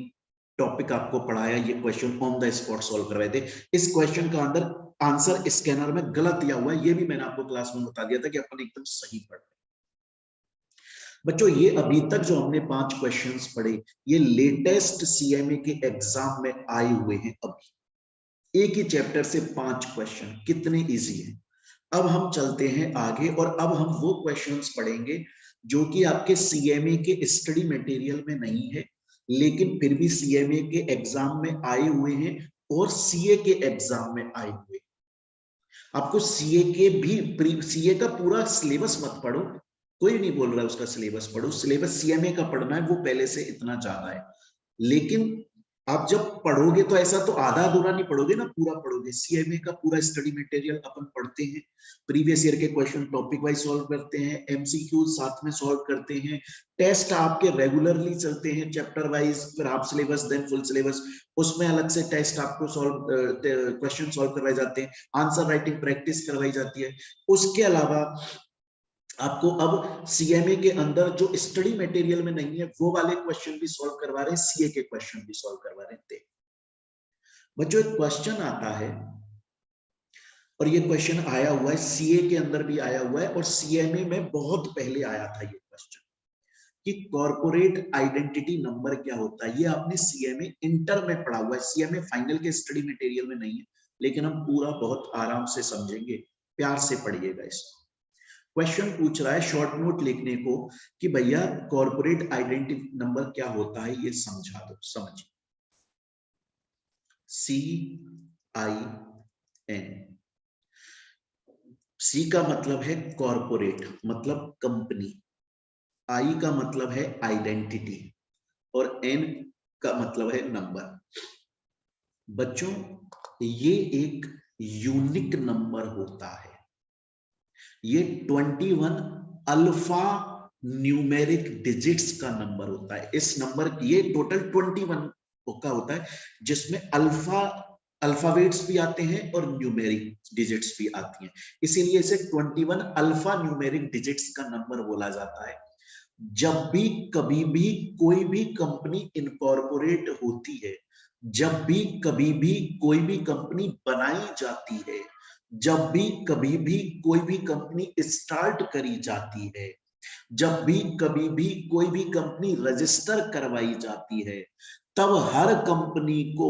टॉपिक आपको पढ़ाया, ये question on the spot solve करवाए थे। इस क्वेश्चन का अंदर आंसर स्कैनर में गलत दिया हुआ है, ये भी मैंने आपको क्लास में बता दिया था कि अपन एकदम सही पढ़ रहे। बच्चों ये अभी तक जो हमने 5 क्वेश्चंस पढ़े, ये लेटेस्ट सीएमए के एग्जाम में आए हुए हैं। अभी एक ही चैप्टर से 5 क्वेश्चन, कितने इजी है। अब हम चलते हैं आगे और अब हम वो क्वेश्चंस पढ़ेंगे जो कि आपके सीएमए के स्टडी मटेरियल में नहीं है, लेकिन फिर भी सीएमए के एग्जाम में आए हुए हैं और सीए के एग्जाम में आए हुए। आपको सीए के भी, सीए का पूरा सिलेबस मत पढ़ो, कोई नहीं बोल रहा है उसका सिलेबस पढ़ो, सिलेबस सीएमए का पढ़ना है, वो पहले से इतना ज्यादा है। लेकिन आप जब पढ़ोगे तो ऐसा तो आधा अधूरा नहीं पढ़ोगे ना, पूरा पढ़ोगे। सीएमए का पूरा स्टडी मटेरियल अपन पढ़ते हैं, प्रीवियस ईयर के क्वेश्चन टॉपिक वाइज सॉल्व करते हैं, एमसीक्यू साथ में सॉल्व करते हैं, टेस्ट आपके रेगुलरली चलते हैं चैप्टर वाइज, फिर half syllabus then full syllabus, उसमें अलग से टेस्ट आपको सॉल्व क्वेश्चन सॉल्व करवाए जाते हैं, आंसर राइटिंग प्रैक्टिस करवाई जाती है। उसके अलावा आपको अब सीएमए के अंदर जो स्टडी मटेरियल में नहीं है वो वाले क्वेश्चन भी सॉल्व करवा रहे हैं, सीए के क्वेश्चन भी सॉल्व करवा रहे हैं। बच्चों एक क्वेश्चन आता है और ये क्वेश्चन आया हुआ है, सीए के अंदर भी आया हुआ है और सीएमए में बहुत पहले आया था ये क्वेश्चन, कि कॉर्पोरेट आइडेंटिटी नंबर क्या होता है। ये आपने सीएमए इंटर में पढ़ा हुआ है, सीएमए फाइनल के स्टडी मटेरियल में नहीं है, लेकिन हम पूरा बहुत आराम से समझेंगे, प्यार से पढ़िएगा इसको। क्वेश्चन पूछ रहा है शॉर्ट नोट लिखने को कि भैया कॉर्पोरेट आइडेंटिटी नंबर क्या होता है, ये समझा दो। समझिए, CIN, सी का मतलब है कॉर्पोरेट, मतलब कंपनी, आई का मतलब है आइडेंटिटी और एन का मतलब है नंबर। बच्चों ये एक यूनिक नंबर होता है, ये 21 अल्फा न्यूमेरिक डिजिट्स का नंबर होता है। इस नंबर ये टोटल 21 का होता है, जिसमें अल्फाबेट्स भी आते हैं और न्यूमेरिक डिजिट्स भी आती हैं, इसीलिए इसे 21 अल्फा न्यूमेरिक डिजिट्स का नंबर बोला जाता है। जब भी कभी भी कोई भी कंपनी इनकॉर्पोरेट होती है, जब भी कभी भी कोई भी कंपनी बनाई जाती है, जब भी कभी भी कोई भी कंपनी स्टार्ट करी जाती है, जब भी कभी भी कोई भी कंपनी रजिस्टर करवाई जाती है, तब हर कंपनी को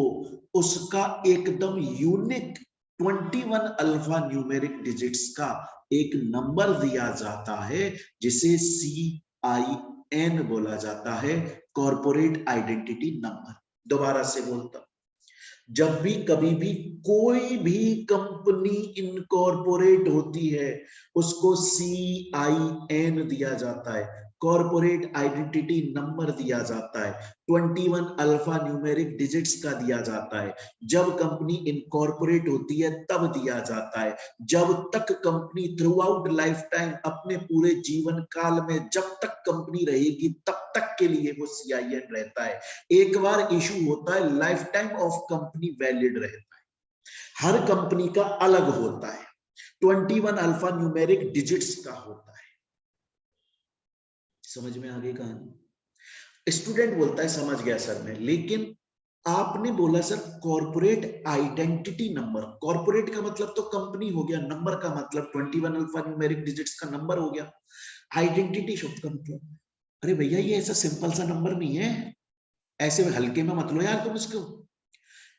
उसका एकदम यूनिक 21 अल्फा न्यूमेरिक डिजिट्स का एक नंबर दिया जाता है, जिसे CIN बोला जाता है, कॉर्पोरेट आइडेंटिटी नंबर। दोबारा से बोलता, जब भी कभी भी कोई भी कंपनी इनकॉर्पोरेट होती है, उसको CIN दिया जाता है, कॉर्पोरेट आइडेंटिटी नंबर दिया जाता है, 21 अल्फा न्यूमेरिक डिजिट्स का दिया जाता है। जब कंपनी इनकॉर्पोरेट होती है तब दिया जाता है, जब तक company through out life time, अपने पूरे जीवन काल में जब तक कंपनी रहेगी तब तक के लिए वो CIN रहता है। एक बार इशू होता है, life time of company valid रहता है, हर कंपनी का अलग होता है, 21 अल्फा न्यूमेरिक डिजिट्स का होता है। समझ में आ गई कहानी? स्टूडेंट बोलता है समझ गया सर मैं, लेकिन आपने बोला sir corporate identity number, corporate का मतलब तो कंपनी हो गया, नंबर का मतलब 21 अल्फा न्यूमेरिक डिजिट्स का नंबर हो गया, आइडेंटिटी शब्द का मतलब, अरे भैया ये ऐसा सिंपल सा नंबर नहीं है, ऐसे हल्के में मत लो यार तुम इसको।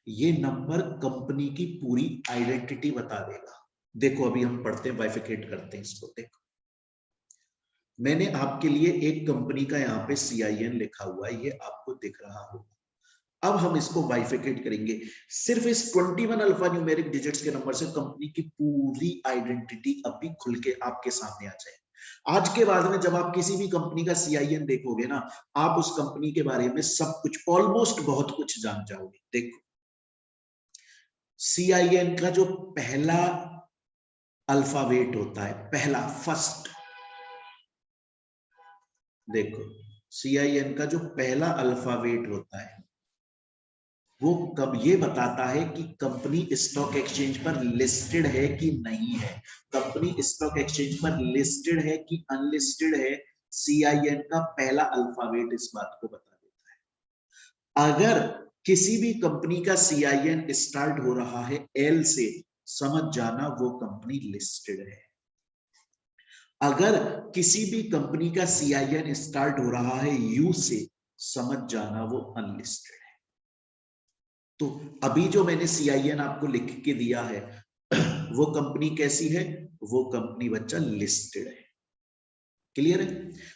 ये नंबर कंपनी की पूरी आइडेंटिटी बता देगा। देखो अभी हम पढ़ते हैं, बाइफिकेट करते हैं इसको। देखो मैंने आपके लिए एक कंपनी का यहाँ पे CIN लिखा हुआ है, ये आपको दिख रहा होगा, अब हम इसको बाइफिकेट करेंगे। सिर्फ इस 21 अल्फा न्यूमेरिक डिजिट्स के नंबर से कंपनी की पूरी आइडेंटिटी अभी खुल के आपके सामने आ जाए। आज के बाद में जब आप किसी भी कंपनी का CIN देखोगे ना, आप उस कंपनी के बारे में सब कुछ, ऑलमोस्ट बहुत कुछ जान जाओगे। देखो, CIN का जो पहला अल्फाबेट होता है, पहला फर्स्ट, देखो CIN का जो पहला अल्फाबेट होता है वो कब ये बताता है कि कंपनी स्टॉक एक्सचेंज पर लिस्टेड है कि नहीं है, कंपनी स्टॉक एक्सचेंज पर लिस्टेड है कि अनलिस्टेड है। CIN का पहला अल्फाबेट इस बात को बता देता है। अगर किसी भी कंपनी का CIN स्टार्ट हो रहा है L से, समझ जाना वो कंपनी लिस्टेड है। अगर किसी भी कंपनी का CIN स्टार्ट हो रहा है U से, समझ जाना वो अनलिस्टेड है। तो अभी जो मैंने CIN आपको लिख के दिया है वो कंपनी कैसी है, वो कंपनी बच्चा लिस्टेड है। क्लियर है?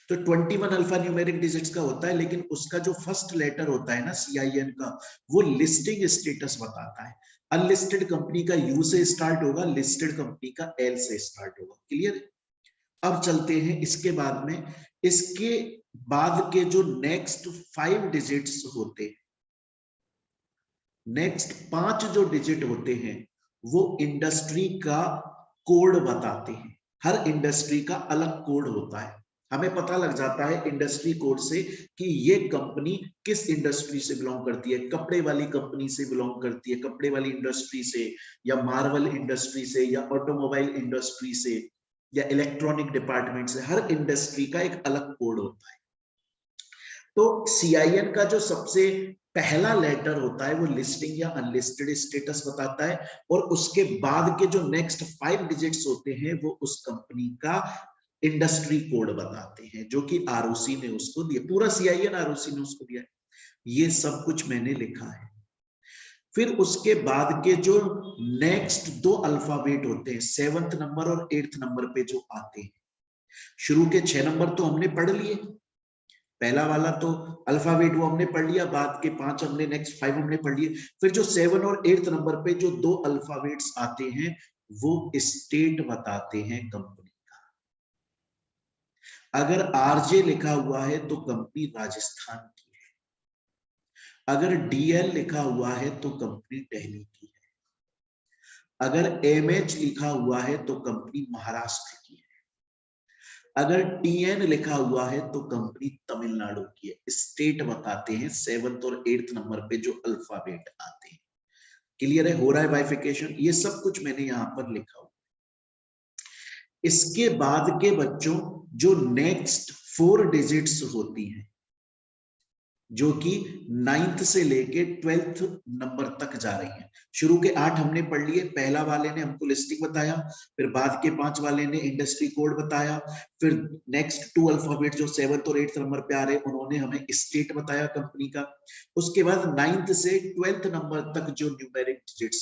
तो 21 अल्फा न्यूमेरिक डिजिट्स का होता है, लेकिन उसका जो फर्स्ट लेटर होता है ना CIN का, वो लिस्टिंग स्टेटस बताता है। अनलिस्टेड कंपनी का U से स्टार्ट होगा, लिस्टेड कंपनी का L से स्टार्ट होगा। क्लियर है? अब चलते हैं इसके बाद में, इसके बाद के जो नेक्स्ट 5 डिजिट्स होते हैं, नेक्स्ट 5 जो डिजिट होते हैं वो इंडस्ट्री का कोड बताते हैं। हर इंडस्ट्री का अलग कोड होता है, हमें पता लग जाता है इंडस्ट्री कोड से कि ये कंपनी किस इंडस्ट्री से बिलोंग करती है। कपड़े वाली कंपनी से बिलोंग करती है, कपड़े वाली इंडस्ट्री से, या मार्बल इंडस्ट्री से, या ऑटोमोबाइल इंडस्ट्री से, या इलेक्ट्रॉनिक डिपार्टमेंट से। हर इंडस्ट्री का एक अलग कोड होता है। तो CIN का जो सबसे पहला लेटर होता है वो लिस्टिंग या अनलिस्टेड स्टेटस बताता है, और उसके बाद के जो नेक्स्ट 5 डिजिट्स होते हैं वो उस कंपनी का इंडस्ट्री कोड बताते हैं, जो कि ROC ने उसको दिया। पूरा CIN ROC ने उसको दिया है। ये सब कुछ मैंने लिखा है। फिर उसके बाद के जो नेक्स्ट 2 अल्फाबेट होते हैं, 7th नंबर और 8th नंबर पे जो आते हैं, शुरू के 6 नंबर तो हमने पढ़ लिए, पहला वाला तो अल्फाबेट वो हमने पढ़ लिया, बाद के 5 हमने, नेक्स्ट 5 हमने पढ़ लिए। फिर जो 7 और 8th नंबर पे जो 2 अल्फाबेट्स आते हैं वो स्टेट बताते हैं कंपनी का। अगर RJ लिखा हुआ है तो कंपनी राजस्थान की है, अगर DL लिखा हुआ है तो कंपनी दिल्ली की है, अगर MH लिखा हुआ है तो कंपनी महाराष्ट्र की है, अगर TN लिखा हुआ है तो कंपनी तमिलनाडु की है। स्टेट बताते हैं 7th और 8th नंबर पे जो अल्फाबेट आते हैं। क्लियर है? हो रहा है बाइफिकेशन? ये सब कुछ मैंने यहां पर लिखा हुआ। इसके बाद के बच्चों जो नेक्स्ट 4 डिजिट्स होती हैं, जो कि 9th से लेके 12th नंबर तक जा रही हैं। शुरू के 8 हमने पढ़ लिए, पहला वाले ने हमको लिस्टिंग बताया, फिर बाद के 5 वाले ने इंडस्ट्री कोड बताया, फिर नेक्स्ट 2 अल्फाबेट जो 7th और 8th नंबर पे आ रहे हैं उन्होंने हमें स्टेट बताया कंपनी का। उसके बाद 9th से 12th नंबर तक जो न्यूमेरिक डिजिट्स,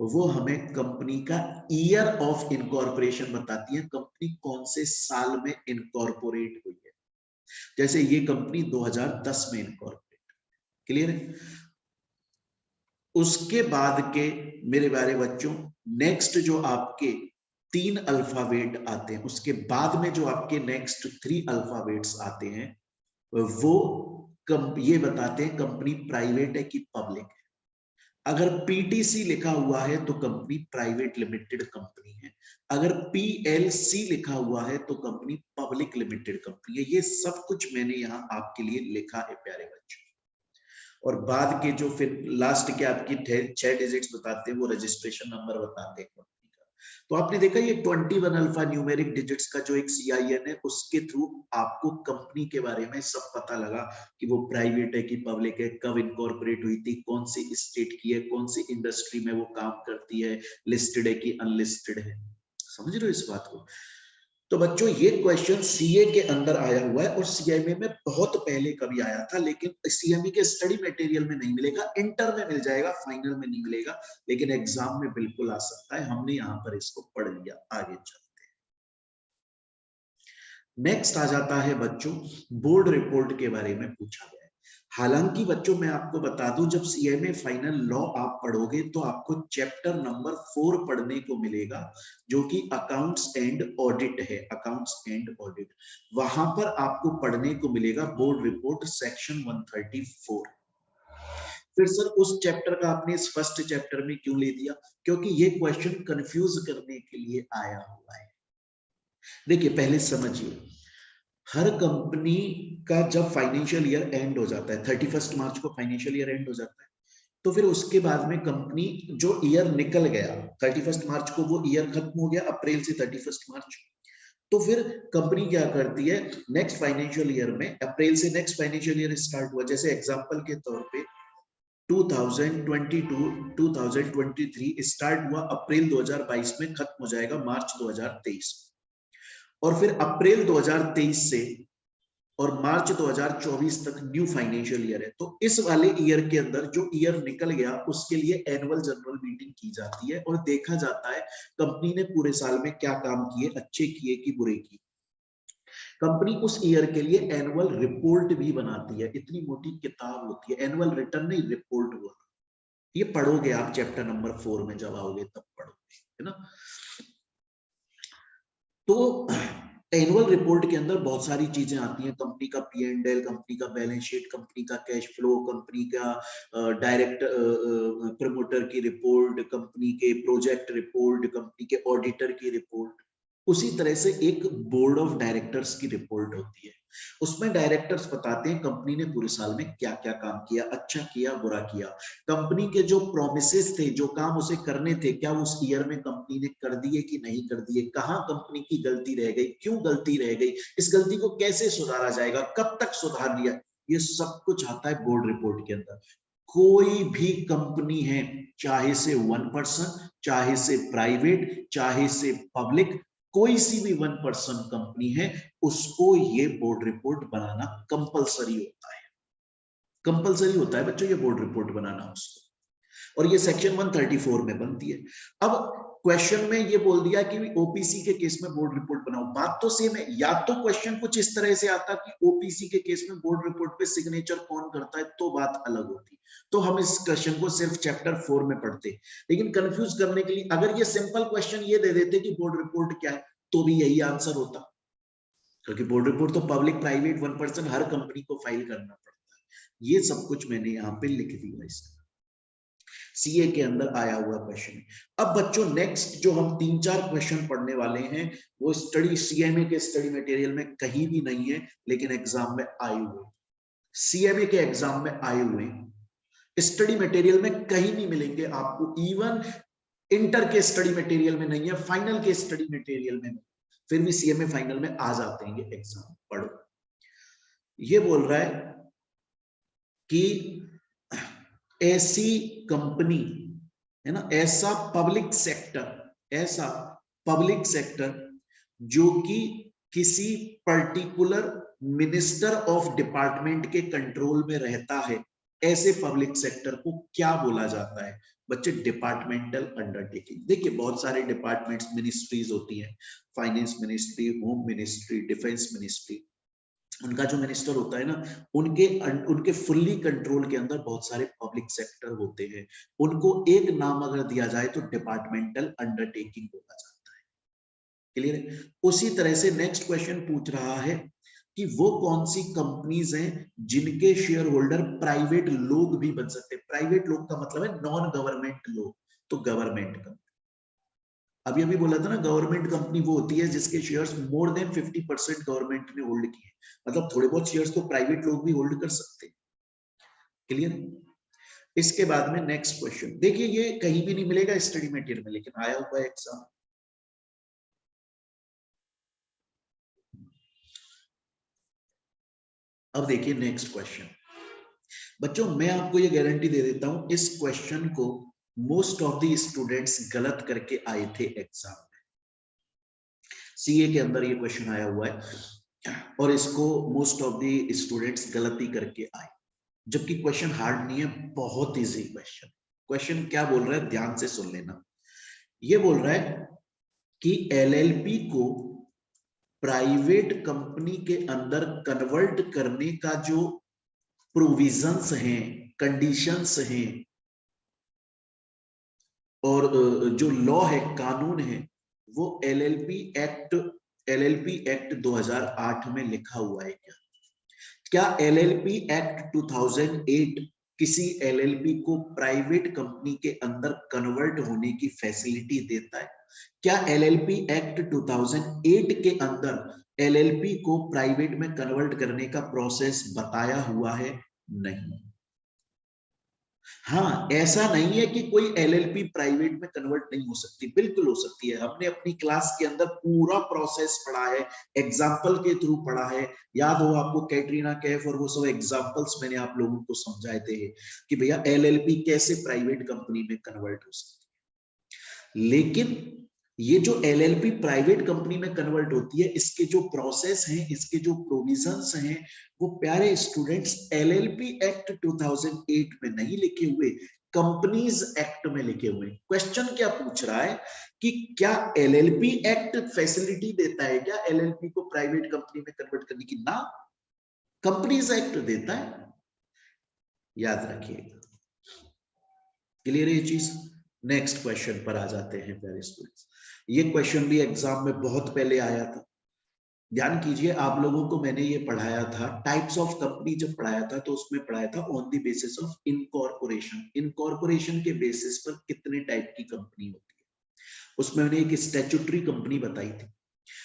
वो हमें कंपनी का ईयर ऑफ इनकॉर्पोरेशन बताती है, कंपनी कौन से साल में इनकॉर्पोरेट हुई है। जैसे ये कंपनी 2010 में इनकॉर्पोरेट। क्लियर है? उसके बाद के मेरे प्यारे बच्चों नेक्स्ट जो आपके 3 अल्फाबेट आते हैं, उसके बाद में जो आपके नेक्स्ट 3 अल्फाबेट्स आते हैं वो ये बताते हैं कंपनी प्राइवेट है कि पब्लिक है। अगर PTC लिखा हुआ है तो कंपनी प्राइवेट लिमिटेड कंपनी है, अगर PLC लिखा हुआ है तो कंपनी पब्लिक लिमिटेड कंपनी है। ये सब कुछ मैंने यहाँ आपके लिए लिखा है प्यारे बच्चों। और बाद के जो फिर लास्ट के आपकी 6 डिजिट्स बताते हैं वो रजिस्ट्रेशन नंबर बताते हैं कंपनी का। तो आपने देखा ये 21 अल्फा न्यूमेरिक डिजिट्स का जो एक CIN है, उसके थ्रू आपको कंपनी के बारे में सब पता लगा कि वो प्राइवेट है कि पब्लिक है, कब इनकॉर्पोरेट हुई थी, कौन सी स्टेट की है, कौन सी इंडस्ट्री में वो काम करती है, लिस्टेड है कि अनलिस्टेड है। समझ रहे हो इस बात को? तो बच्चों ये क्वेश्चन CA के अंदर आया हुआ है, और CMA में बहुत पहले कभी आया था, लेकिन CME के स्टडी मटेरियल में नहीं मिलेगा, इंटर में मिल जाएगा, फाइनल में नहीं मिलेगा, लेकिन एग्जाम में बिल्कुल आ सकता है। हमने यहाँ पर इसको पढ़ लिया। आगे चलते हैं। नेक्स्ट आ जाता है बच्चों, बोर्ड रिपोर्ट के बारे में पूछा गया है। हालांकि बच्चों मैं आपको बता दूं, जब सीएमए फाइनल लॉ आप पढ़ोगे तो आपको चैप्टर नंबर 4 पढ़ने को मिलेगा, जो कि अकाउंट्स एंड ऑडिट है। अकाउंट्स एंड ऑडिट, वहां पर आपको पढ़ने को मिलेगा बोर्ड रिपोर्ट सेक्शन 134। फिर सर उस चैप्टर का आपने इस फर्स्ट चैप्टर में क्यों ले दिया? क्योंकि ये क्वेश्चन कंफ्यूज करने के लिए आया हुआ है। देखिए पहले समझिए, हर कंपनी का जब फाइनेंशियल ईयर एंड हो जाता है, 31 मार्च को फाइनेंशियल ईयर एंड हो जाता है, तो फिर उसके बाद में कंपनी जो ईयर निकल गया 31 मार्च को, वो ईयर खत्म हो गया अप्रैल से 31 मार्च, तो फिर कंपनी क्या करती है, नेक्स्ट फाइनेंशियल ईयर में अप्रैल से नेक्स्ट फाइनेंशियल ईयर स्टार्ट हुआ, जैसे एग्जांपल के तौर पे 2022 2023 स्टार्ट हुआ अप्रैल 2022 में, खत्म हो जाएगा मार्च 2023, और फिर अप्रैल 2023 से और मार्च 2024 तक न्यू फाइनेंशियल ईयर है। तो इस वाले ईयर के अंदर जो ईयर निकल गया उसके लिए एनुअल जनरल मीटिंग की जाती है और देखा जाता है कंपनी ने पूरे साल में क्या काम किए, अच्छे किए कि बुरे किए। कंपनी उस ईयर के लिए एनुअल रिपोर्ट भी बनाती है, इतनी मोटी किताब होती है, एनुअल रिटर्न नहीं, रिपोर्ट बोला। ये पढ़ोगे आप चैप्टर नंबर 4 में, जब आओगे तब पढ़ोगे, है ना। तो एनुअल रिपोर्ट के अंदर बहुत सारी चीजें आती हैं, कंपनी का P&L, कंपनी का बैलेंस शीट, कंपनी का कैश फ्लो, कंपनी का डायरेक्ट प्रमोटर की रिपोर्ट, कंपनी के प्रोजेक्ट रिपोर्ट, कंपनी के ऑडिटर की रिपोर्ट। उसी तरह से एक बोर्ड ऑफ डायरेक्टर्स की रिपोर्ट होती है, उसमें डायरेक्टर्स बताते हैं कंपनी ने पूरे साल में क्या क्या काम किया, अच्छा किया बुरा किया, कंपनी के जो प्रोमिसेस थे, जो काम उसे करने थे, क्या उस ईयर में कंपनी ने कर दिए कि नहीं कर दिए, कहां कंपनी की गलती रह गई, क्यों गलती रह गई, इस गलती को कैसे सुधारा जाएगा, कब तक सुधार लिया, ये सब कुछ आता है बोर्ड रिपोर्ट के अंदर। कोई भी कंपनी है, चाहे से 1%, चाहे से प्राइवेट, चाहे से पब्लिक, कोई सी भी 1% कंपनी है, उसको ये बोर्ड रिपोर्ट बनाना कंपलसरी होता है। कंपलसरी होता है बच्चों ये बोर्ड रिपोर्ट बनाना उसको, और ये सेक्शन 134 में बनती है। अब क्वेश्चन में ये बोल दिया कि ओपीसी के केस में बोर्ड रिपोर्ट बनाओ, बात तो सेम है, या तो क्वेश्चन कुछ इस तरह से आता कि ओपीसी के केस में बोर्ड रिपोर्ट पे सिग्नेचर कौन करता है, तो बात अलग होती, तो हम इस क्वेश्चन को सिर्फ चैप्टर 4 में पढ़ते। लेकिन कंफ्यूज करने के लिए अगर ये सिंपल क्वेश्चन ये दे देते कि बोर्ड रिपोर्ट क्या है, तो भी यही आंसर होता, क्योंकि बोर्ड रिपोर्ट तो पब्लिक प्राइवेट 1% हर कंपनी को फाइल करना पड़ता है। ये सब कुछ मैंने यहाँ पे लिख दिया इसका, सीए के अंदर आया हुआ क्वेश्चन है। अब बच्चों नेक्स्ट जो हम 3-4 क्वेश्चन पढ़ने वाले हैं, वो स्टडी सीएमए के स्टडी मटेरियल में कहीं भी नहीं है, लेकिन एग्जाम में आए हुए, सीएमए के एग्जाम में आए हुए स्टडी मटेरियल में कहीं नहीं मिलेंगे आपको, इवन इंटर के स्टडी मटेरियल में नहीं है, फाइनल के स्टडी मटेरियल में नहीं, फिर भी सीएमए फाइनल में आ जाते हैं ये एग्जाम। पढ़ो, ये बोल रहा है कि ऐसी कंपनी है ना, ऐसा पब्लिक सेक्टर जो कि किसी पर्टिकुलर मिनिस्टर ऑफ डिपार्टमेंट के कंट्रोल में रहता है, ऐसे पब्लिक सेक्टर को क्या बोला जाता है बच्चे? Departmental undertaking. देखिए बहुत सारे डिपार्टमेंट्स, मिनिस्ट्रीज होती हैं, finance ministry, home ministry, defence ministry, उनका जो मिनिस्टर होता है ना, उनके फुल्ली कंट्रोल के अंदर बहुत सारे पब्लिक सेक्टर होते हैं, उनको एक नाम अगर दिया जाए तो डिपार्टमेंटल अंडरटेकिंग बोला जाता है। क्लियर है? उसी तरह से नेक्स्ट क्वेश्चन पूछ रहा है कि वो कौन सी कंपनीज हैं जिनके शेयर होल्डर प्राइवेट लोग भी बन सकते हैं। प्राइवेट लोग का मतलब है नॉन गवर्नमेंट लोग, तो गवर्नमेंट कंपनी। अभी अभी बोला था ना, गवर्नमेंट कंपनी वो होती है जिसके शेयर्स मोर देन 50% गवर्नमेंट ने होल्ड किए, मतलब थोड़े बहुत शेयर्स तो प्राइवेट लोग भी होल्ड कर सकते हैं। क्लियर? इसके बाद में नेक्स्ट क्वेश्चन देखिए, ये कहीं भी नहीं मिलेगा स्टडी मटेरियल में, लेकिन आया हुआ है एग्जाम। अब देखिए नेक्स्ट क्वेश्चन, बच्चों मैं आपको ये गारंटी दे देता हूं, इस क्वेश्चन को मोस्ट ऑफ द स्टूडेंट्स गलत करके आए थे एग्जाम में। सीए के अंदर ये क्वेश्चन आया हुआ है और इसको मोस्ट ऑफ द स्टूडेंट्स गलती करके आए, जबकि क्वेश्चन हार्ड नहीं है, बहुत इजी क्वेश्चन। क्वेश्चन क्या बोल रहा है, ध्यान से सुन लेना। ये बोल रहा है कि एलएलपी को प्राइवेट कंपनी के अंदर कन्वर्ट करने का जो प्रोविजंस हैं, कंडीशंस हैं, और जो लॉ है, कानून है, वो एलएलपी एक्ट 2008 में लिखा हुआ है क्या? क्या एलएलपी एक्ट 2008 किसी एलएलपी को प्राइवेट कंपनी के अंदर कन्वर्ट होने की फैसिलिटी देता है? क्या एलएलपी एक्ट 2008 के अंदर एलएलपी को प्राइवेट में कन्वर्ट करने का प्रोसेस बताया हुआ है? नहीं। हाँ, ऐसा नहीं है कि कोई एलएलपी प्राइवेट में कन्वर्ट नहीं हो सकती, बिल्कुल हो सकती है। हमने अपनी क्लास के अंदर पूरा प्रोसेस पढ़ा है, एग्जाम्पल के थ्रू पढ़ा है। याद हो आपको कैटरीना कैफ और वो सब एग्जाम्पल्स मैंने आप लोगों को समझाए थे कि भैया एलएलपी कैसे प्राइवेट कंपनी में कन्वर्ट हो सकती है। लेकिन ये जो एलएलपी प्राइवेट कंपनी में कन्वर्ट होती है, इसके जो प्रोसेस हैं, इसके जो प्रोविजंस हैं, वो प्यारे स्टूडेंट्स एलएलपी एक्ट 2008 में नहीं लिखे हुए, कंपनीज एक्ट में लिखे हुए। क्वेश्चन क्या पूछ रहा है कि क्या एलएलपी एक्ट फैसिलिटी देता है क्या एलएलपी को प्राइवेट कंपनी में कन्वर्ट करने की? ना, कंपनीज एक्ट देता है। याद रखिएगा। क्लियर है ये चीज? नेक्स्ट क्वेश्चन पर आ जाते हैं प्यारे स्टूडेंट्स। ये क्वेश्चन भी एग्जाम में बहुत पहले आया था। ध्यान कीजिए, आप लोगों को मैंने ये पढ़ाया था, टाइप्स ऑफ कंपनी जब पढ़ाया था तो उसमें पढ़ाया था on the basis of incorporation. Incorporation के बेसिस पर कितने टाइप की कंपनी होती है, उसमें मैंने एक स्टैट्यूटरी कंपनी बताई थी।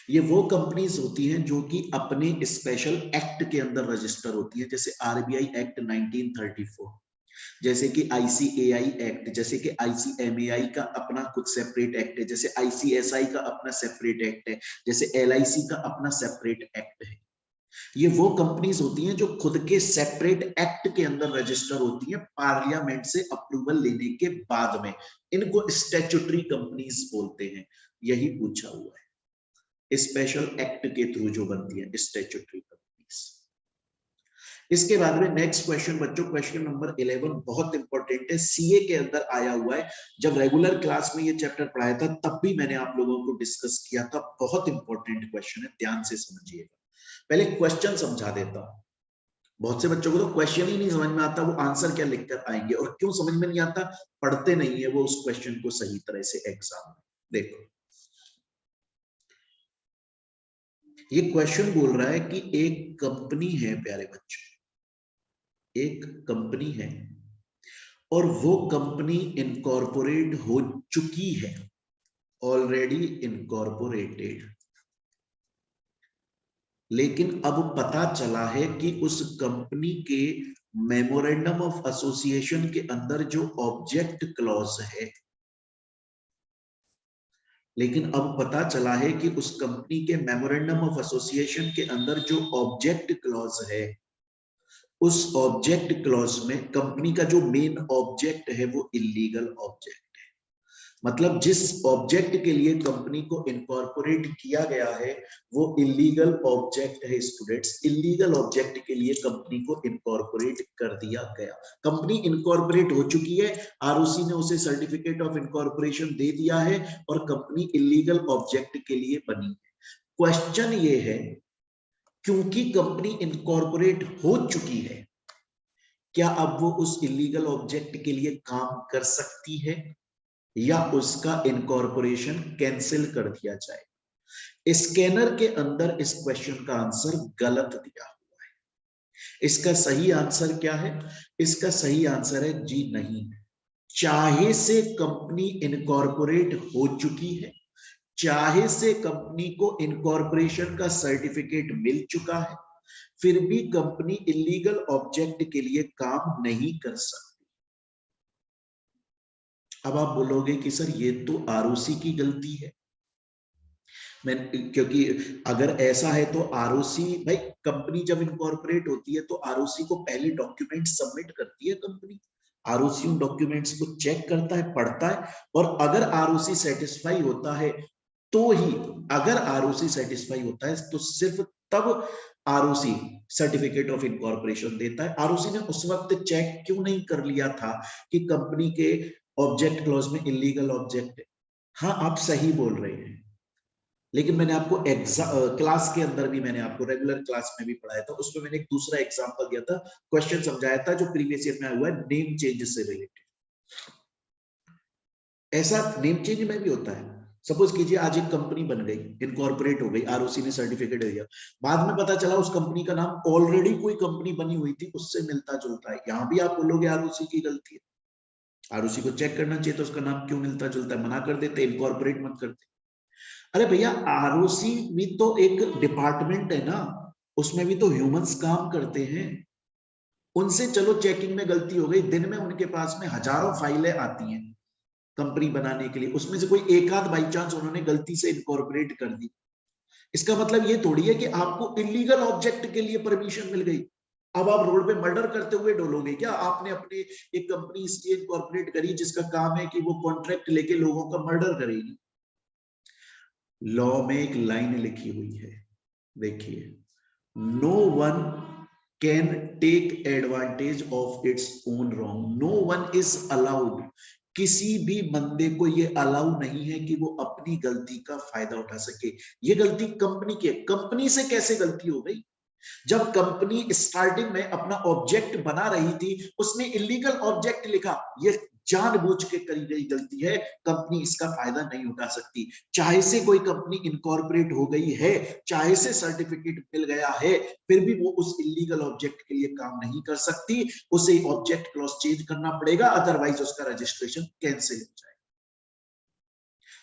ये वो कंपनीज होती हैं जो कि अपने स्पेशल एक्ट के अंदर रजिस्टर होती है, जैसे आरबीआई एक्ट 1934, जैसे कि आईसीएआई एक्ट, जैसे कि आईसीएमएआई का अपना कुछ सेपरेट एक्ट है, जैसे आईसीएसआई का अपना सेपरेट एक्ट है, जैसे एलआईसी का अपना सेपरेट एक्ट है। ये वो कंपनीज होती हैं जो खुद के सेपरेट एक्ट के अंदर रजिस्टर होती हैं पार्लियामेंट से अप्रूवल लेने के बाद में। इनको स्टैट्यूटरी कंपनीज बोलते हैं। यही पूछा हुआ है, स्पेशल एक्ट के थ्रू जो बनती है स्टैट्यूटरी कंपनीज। इसके बाद में नेक्स्ट क्वेश्चन बच्चों, क्वेश्चन नंबर 11 बहुत इंपॉर्टेंट है, सीए के अंदर आया हुआ है। जब रेगुलर क्लास में ये चैप्टर पढ़ाया था तब भी मैंने आप लोगों को डिस्कस किया था। बहुत इंपॉर्टेंट क्वेश्चन है, ध्यान से समझिएगा। पहले क्वेश्चन समझा देता हूं। बहुत से बच्चों को तो क्वेश्चन ही नहीं समझ में आता, वो आंसर क्या लिखकर आएंगे, और क्यों समझ में नहीं आता? पढ़ते नहीं है वो उस क्वेश्चन को सही तरह से एग्जाम में। देखो, ये क्वेश्चन बोल रहा है कि एक कंपनी है प्यारे बच्चों, एक कंपनी है और वो कंपनी इनकॉर्पोरेट हो चुकी है, ऑलरेडी इनकॉर्पोरेटेड। लेकिन अब पता चला है कि उस कंपनी के मेमोरेंडम ऑफ एसोसिएशन के अंदर जो ऑब्जेक्ट क्लॉज है, लेकिन अब पता चला है कि उस कंपनी के मेमोरेंडम ऑफ एसोसिएशन के अंदर जो ऑब्जेक्ट क्लॉज है, उस ऑब्जेक्ट क्लॉज में कंपनी का जो मेन ऑब्जेक्ट है वो इलीगल ऑब्जेक्ट है। मतलब जिस ऑब्जेक्ट के लिए कंपनी को इनकॉर्पोरेट किया गया है वो इलीगल ऑब्जेक्ट है स्टूडेंट्स। इलीगल ऑब्जेक्ट के लिए कंपनी को इनकॉर्पोरेट कर दिया गया। कंपनी इनकॉर्पोरेट हो चुकी है, आरओसी ने उसे सर्टिफिकेट ऑफ इनकॉर्पोरेशन दे दिया है और कंपनी इलीगल ऑब्जेक्ट के लिए बनी है। क्वेश्चन ये है, क्योंकि कंपनी इनकॉर्पोरेट हो चुकी है, क्या अब वो उस इलीगल ऑब्जेक्ट के लिए काम कर सकती है या उसका इनकॉर्पोरेशन कैंसिल कर दिया जाए? स्कैनर के अंदर इस क्वेश्चन का आंसर गलत दिया हुआ है। इसका सही आंसर क्या है? इसका सही आंसर है जी नहीं। चाहे से कंपनी इनकॉर्पोरेट हो चुकी है, चाहे से कंपनी को इनकॉर्पोरेशन का सर्टिफिकेट मिल चुका है, फिर भी कंपनी इलीगल ऑब्जेक्ट के लिए काम नहीं कर सकती। अब आप बोलोगे कि सर ये तो आरओसी की गलती है। मैं क्योंकि अगर ऐसा है तो आरओसी, भाई कंपनी जब इनकॉर्पोरेट होती है तो आरओसी को पहले डॉक्यूमेंट सबमिट करती है कंपनी। आरओसी उन डॉक्यूमेंट्स को चेक करता है, पढ़ता है, और अगर आरओसी सेटिस्फाई होता है तो ही, अगर आरओसी सेटिस्फाई होता है तो सिर्फ तब आरओसी सर्टिफिकेट ऑफ इनकॉर्पोरेशन देता है। आरओसी ने उस वक्त चेक क्यों नहीं कर लिया था कि कंपनी के ऑब्जेक्ट क्लॉज में इलीगल ऑब्जेक्ट है? हाँ, आप सही बोल रहे हैं, लेकिन मैंने आपको क्लास के अंदर भी, मैंने आपको रेगुलर क्लास में भी पढ़ाया था, उसमें मैंने एक दूसरा एग्जांपल दिया था, क्वेश्चन समझाया था जो प्रीवियस ईयर में आया हुआ है, नेम चेंज से रिलेटेड। ऐसा नेम चेंज में भी होता है। सपोज कीजिए आज एक कंपनी बन गई, इनकॉर्पोरेट हो गई, आरओसी ने सर्टिफिकेट दे दिया, बाद में पता चला उस कंपनी का नाम ऑलरेडी कोई कंपनी बनी हुई थी उससे मिलता जुलता है, यहां भी आप बोलोगे आरओसी की गलती है, आरओसी को चेक करना चाहिए तो उसका नाम क्यों मिलता जुलता है, मना कर देते, इनकॉर्पोरेट मत करते। अरे भैया, आरओसी भी तो एक डिपार्टमेंट है ना, उसमें भी तो ह्यूमंस काम करते हैं, उनसे चलो चेकिंग में गलती हो गई, दिन में उनके पास में हजारों फाइलें आती हैं कंपनी बनाने के लिए, उसमें से कोई एक आध बाई चांस उन्होंने गलती से इनकॉर्पोरेट कर दी, इसका मतलब ये थोड़ी है कि आपको इलीगल ऑब्जेक्ट के लिए परमिशन मिल गई। अब आप रोड पे मर्डर करते हुए डोलोगे क्या? आपने अपने एक कंपनी इसलिए इनकॉर्पोरेट करी जिसका काम है कि वो कॉन्ट्रैक्ट लेके लोगों का मर्डर करेगी। लॉ में एक लाइन लिखी हुई है, देखिए, no one can take advantage of its own wrong, no one is allowed, किसी भी बंदे को ये अलाउ नहीं है कि वो अपनी गलती का फायदा उठा सके। ये गलती कंपनी की है, कंपनी से कैसे गलती हो गई? जब कंपनी स्टार्टिंग में अपना ऑब्जेक्ट बना रही थी, उसने इलीगल ऑब्जेक्ट लिखा, ये जानबूझ के करी गई गलती है, कंपनी इसका फायदा नहीं उठा सकती। चाहे से कोई कंपनी इनकॉर्पोरेट हो गई है, चाहे से सर्टिफिकेट मिल गया है, फिर भी वो उस इलीगल ऑब्जेक्ट के लिए काम नहीं कर सकती, उसे ऑब्जेक्ट क्लॉज चेंज करना पड़ेगा, अदरवाइज उसका रजिस्ट्रेशन कैंसिल हो जाएगा।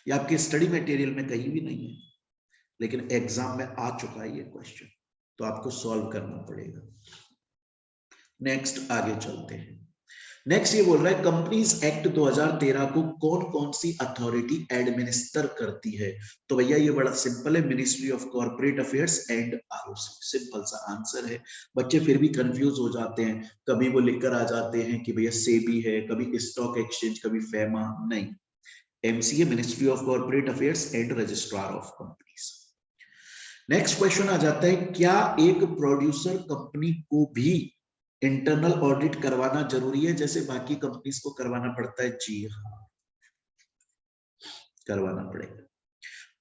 ये आपके स्टडी मटेरियल में कहीं भी नहीं है, लेकिन एग्जाम में आ चुका है ये क्वेश्चन, तो आपको सॉल्व करना पड़ेगा। नेक्स्ट आगे चलते हैं। नेक्स्ट ये बोल रहा है कंपनीज एक्ट 2013 को कौन कौन सी अथॉरिटी एडमिनिस्टर करती है? तो भैया ये बड़ा सिंपल है, ministry of corporate affairs and ROC, simple सा आंसर है। बच्चे फिर भी कंफ्यूज हो जाते हैं, कभी वो लिखकर आ जाते हैं कि भैया सेबी है, कभी स्टॉक एक्सचेंज, कभी फेमा, नहीं, MCA, ministry of corporate affairs and registrar of companies. Next question आ जाता है, क्या एक प्रोड्यूसर कंपनी को भी इंटरनल ऑडिट करवाना जरूरी है जैसे बाकी कंपनीज को करवाना पड़ता है? जी हाँ, करवाना पड़ेगा।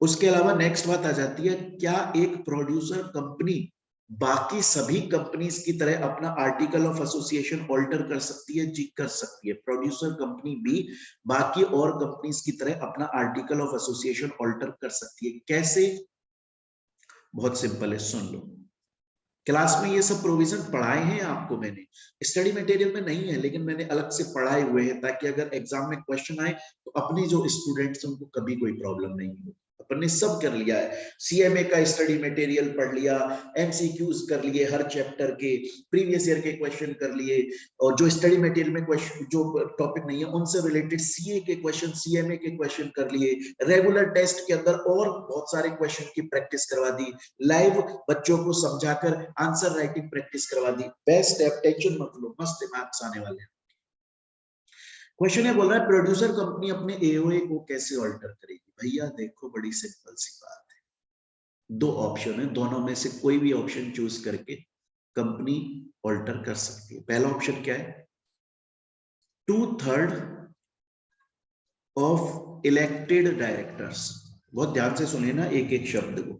उसके अलावा नेक्स्ट बात आ जाती है, क्या एक प्रोड्यूसर कंपनी बाकी सभी कंपनीज की तरह अपना आर्टिकल ऑफ एसोसिएशन ऑल्टर कर सकती है? जी कर सकती है, प्रोड्यूसर कंपनी भी बाकी और कंपनीज की तरह अपना आर्टिकल ऑफ एसोसिएशन ऑल्टर कर सकती है। कैसे? बहुत सिंपल है, सुन लो। क्लास में ये सब प्रोविजन पढ़ाए हैं आपको मैंने, स्टडी मटेरियल में नहीं है, लेकिन मैंने अलग से पढ़ाए हुए हैं ताकि अगर एग्जाम में क्वेश्चन आए तो अपने जो स्टूडेंट्स हैं उनको कभी कोई प्रॉब्लम नहीं हो। अपन ने सब कर लिया है, सीएमए का स्टडी मटेरियल पढ़ लिया, एमसीक्यूज कर लिए हर चैप्टर के, प्रीवियस ईयर के क्वेश्चन कर लिए, और जो स्टडी मटेरियल में क्वेश्चन जो टॉपिक नहीं है उनसे रिलेटेड सीए के क्वेश्चन, सीएमए के क्वेश्चन कर लिए, रेगुलर टेस्ट के अंदर और बहुत सारे क्वेश्चन की प्रैक्टिस करवा दी, लाइव बच्चों को समझाकर आंसर राइटिंग प्रैक्टिस करवा दी। बेस्ट है, टेंशन मत लो, मस्त मार्क्स आने वाले हैं। क्वेश्चन है, बोल रहा है प्रोड्यूसर कंपनी अपने एओए को कैसे ऑल्टर करेगी? भैया देखो, बड़ी सिंपल सी बात है, दो ऑप्शन है, दोनों में से कोई भी ऑप्शन चूज करके कंपनी ऑल्टर कर सकती है। पहला ऑप्शन क्या है, 2/3 ऑफ इलेक्टेड डायरेक्टर्स, बहुत ध्यान से सुनिए ना एक एक शब्द को,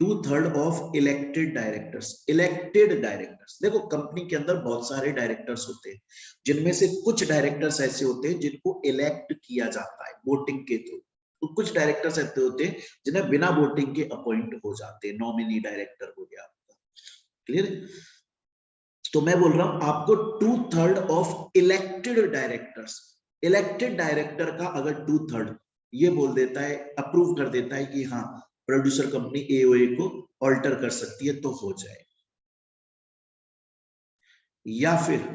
2/3 of elected directors. Elected directors, देखो कंपनी के अंदर बहुत सारे डायरेक्टर्स होते हैं, जिनमें से कुछ डायरेक्टर्स ऐसे होते हैं जिनको इलेक्ट किया जाता है वोटिंग के थ्रू, तो कुछ डायरेक्टर्स ऐसे होते हैं जिन्हें बिना वोटिंग के अपॉइंट हो जाते हैं, नॉमिनी डायरेक्टर हो गया आपका, क्लियर? तो मैं बोल रहा हूं आपको 2/3 of elected directors, elected director का अगर 2/3 ये बोल देता है, अप्रूव कर देता है कि हाँ प्रोड्यूसर कंपनी एओए को ऑल्टर कर सकती है, तो हो जाए। या फिर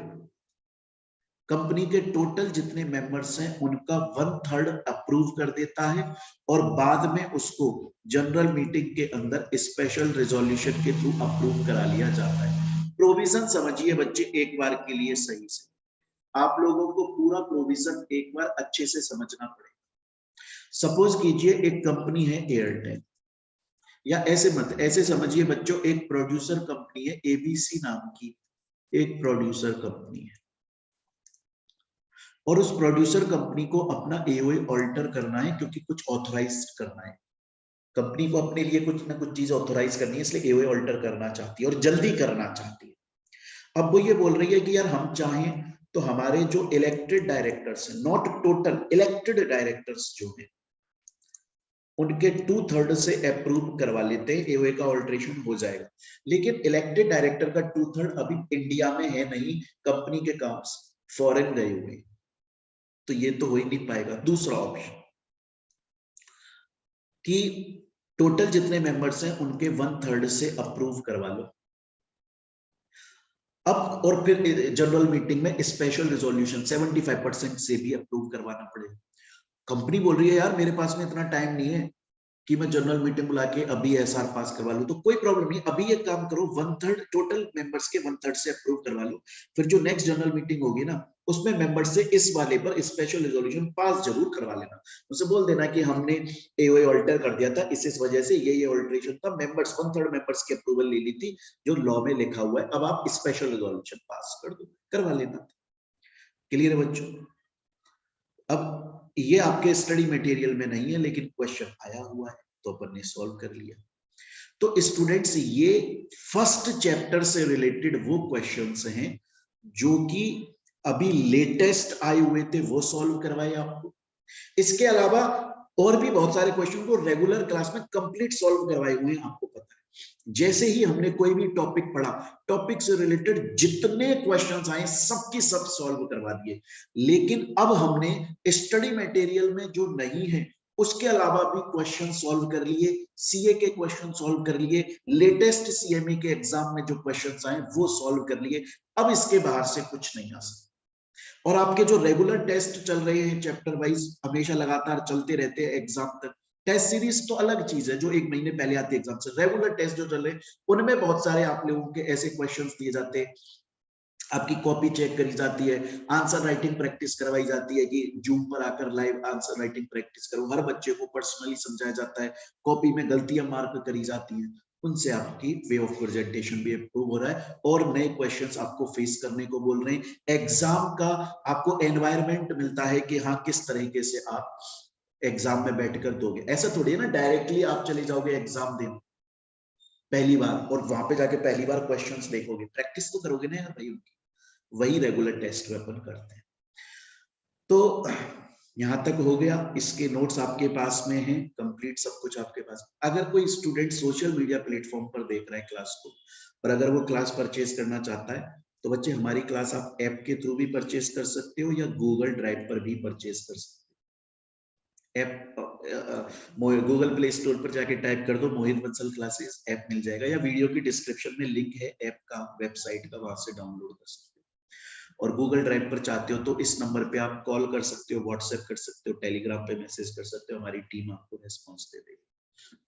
कंपनी के टोटल जितने मेंबर्स हैं उनका 1/3 अप्रूव कर देता है और बाद में उसको जनरल मीटिंग के अंदर स्पेशल रेजोल्यूशन के थ्रू अप्रूव करा लिया जाता है। प्रोविजन समझिए बच्चे एक बार के लिए सही से, आप लोगों को पूरा प्रोविजन एक बार अच्छे से समझना पड़ेगा। सपोज कीजिए एक कंपनी है एयरटेल, या ऐसे मत, ऐसे समझिए बच्चों, एक प्रोड्यूसर कंपनी है एबीसी नाम की, एक प्रोड्यूसर कंपनी है, और उस प्रोड्यूसर कंपनी को अपना एओए ऑल्टर करना है क्योंकि कुछ ऑथराइज करना है। कंपनी को अपने लिए कुछ ना कुछ चीज ऑथोराइज करनी है, इसलिए एओए ऑल्टर करना चाहती है और जल्दी करना चाहती है। अब वो ये बोल रही है कि यार हम चाहें तो हमारे जो इलेक्टेड डायरेक्टर्स हैं, नॉट टोटल, इलेक्टेड डायरेक्टर्स जो हैं, उनके 2/3 से अप्रूव करवा लेते हैं, एओए का ऑल्टरेशन हो जाएगा। लेकिन इलेक्टेड डायरेक्टर का 2/3 अभी इंडिया में है नहीं, कंपनी के काम फॉरेन गए हुए, तो ये तो हो ही नहीं पाएगा। दूसरा ऑप्शन कि टोटल जितने मेंबर्स हैं उनके 1/3 से अप्रूव करवा लो। अब और फिर जनरल मीटिंग में स्पेशल रिजोल्यूशन 75% से भी अप्रूव करवाना पड़ेगा। कंपनी बोल रही है यार मेरे पास में इतना टाइम नहीं है कि मैं जनरल मीटिंग बुला के अभी एसआर पास करवा लूं, तो कोई प्रॉब्लम नहीं, अभी एक काम करो, 1/3 टोटल मेंबर्स के 1/3 से अप्रूव करवा लो। फिर जो नेक्स्ट जनरल मीटिंग होगी ना, उसमें मेंबर्स से इस वाले पर स्पेशल रिजोल्यूशन पास जरूर करवा लेना। उसे बोल देना कि हमने एओए ऑल्टर कर दिया था, इस वजह से ये ऑल्टरेशन था, मेंबर्स 1/3 मेंबर्स की अप्रूवल ले ली थी जो लॉ में लिखा हुआ है, अब आप स्पेशल रिजोल्यूशन पास कर दो, करवा लेना। क्लियर है बच्चों? अब ये आपके स्टडी मटेरियल में नहीं है, लेकिन क्वेश्चन आया हुआ है तो अपन ने सॉल्व कर लिया। तो स्टूडेंट्स, ये फर्स्ट चैप्टर से रिलेटेड वो क्वेश्चंस हैं जो कि अभी लेटेस्ट आए हुए थे, वो सॉल्व करवाए आपको। इसके अलावा और भी बहुत सारे क्वेश्चन को रेगुलर क्लास में कंप्लीट सॉल्व करवाए हुए हैं, आपको पता है। जैसे ही हमने कोई भी टॉपिक पढ़ा, टॉपिक से रिलेटेड जितने क्वेश्चंस आए सबकी सब सॉल्व करवा दिए। लेकिन अब हमने स्टडी मटेरियल में जो नहीं है उसके अलावा भी क्वेश्चन सॉल्व कर लिए, सीए के क्वेश्चन सॉल्व कर लिए, लेटेस्ट सीएमए के एग्जाम में जो क्वेश्चंस आए वो सॉल्व कर लिए। अब इसके बाहर से कुछ नहीं आ सकता। और आपके जो रेगुलर टेस्ट चल रहे हैं चैप्टर वाइज, हमेशा लगातार चलते रहते हैं एग्जाम तक। टेस्ट सीरीज तो अलग चीज है जो 1 महीने पहले आती है एग्जाम से। रेगुलर टेस्ट जो चल रहे हैं उनमें बहुत सारे आप लोगों के ऐसे क्वेश्चंस दिए जाते हैं, आपकी कॉपी चेक करी जाती है, आंसर राइटिंग प्रैक्टिस करवाई जाती है कि जूम पर आकर लाइव आंसर राइटिंग प्रैक्टिस करो, हर बच्चे को पर्सनली समझाया जाता है, कॉपी में गलतियां मार्क करी जाती हैं, उनसे आपकी वे ऑफ प्रेजेंटेशन भी इम्प्रूव हो रहा है और नए क्वेश्चंस आपको फेस करने को बोल रहे हैं। एग्जाम का आपको एनवायरमेंट मिलता है कि हाँ किस तरीके से आप एग्जाम में बैठकर दोगे। ऐसा थोड़ी है ना डायरेक्टली आप चले जाओगे एग्जाम देने पहली बार और वहां पे जाके पहली बार क्वेश्चंस देखोगे, प्रैक्टिस तो करोगे ना यार भाई उनकी। वही रेगुलर टेस्ट में अपन करते हैं। तो यहां तक हो गया, इसके नोट्स आपके पास में हैं, कंप्लीट सब कुछ आपके पास। अगर कोई स्टूडेंट सोशल मीडिया प्लेटफॉर्म पर देख रहा है क्लास को और अगर वो क्लास परचेज करना चाहता है तो बच्चे हमारी क्लास आप ऐप के थ्रू भी परचेज कर सकते हो या गूगल ड्राइव पर भी परचेज कर सकते हो। ऐप गूगल प्ले स्टोर पर जाके टाइप कर दो मोहित बंसल क्लासेस, ऐप मिल जाएगा, या वीडियो की डिस्क्रिप्शन में लिंक है ऐप का, वेबसाइट का, वहां से डाउनलोड कर सकते हो। और गूगल ड्राइव पर चाहते हो तो इस नंबर पे आप कॉल कर सकते हो, व्हाट्सएप कर सकते हो, टेलीग्राम पे मैसेज कर सकते हो, हमारी टीम आपको रेस्पॉन्स दे देगी।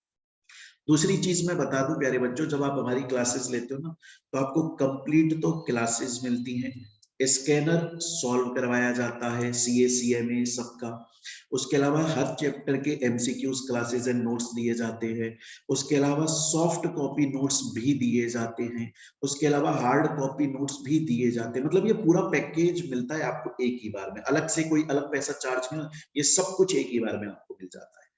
दूसरी चीज मैं बता दूं प्यारे बच्चों, जब आप हमारी क्लासेस लेते हो ना तो आपको कंप्लीट तो क्लासेस मिलती हैं, स्कैनर सॉल्व करवाया जाता है, सीए सीएमए सबका। उसके अलावा हर चैप्टर के एमसीक्यूज क्लासेस एंड नोट्स दिए जाते हैं। उसके अलावा सॉफ्ट कॉपी नोट्स भी दिए जाते हैं। उसके अलावा हार्ड कॉपी नोट्स भी दिए जाते हैं। मतलब ये पूरा पैकेज मिलता है आपको एक ही बार में, अलग से कोई अलग पैसा चार्ज नहीं, ये सब कुछ एक ही बार में आपको मिल जाता है।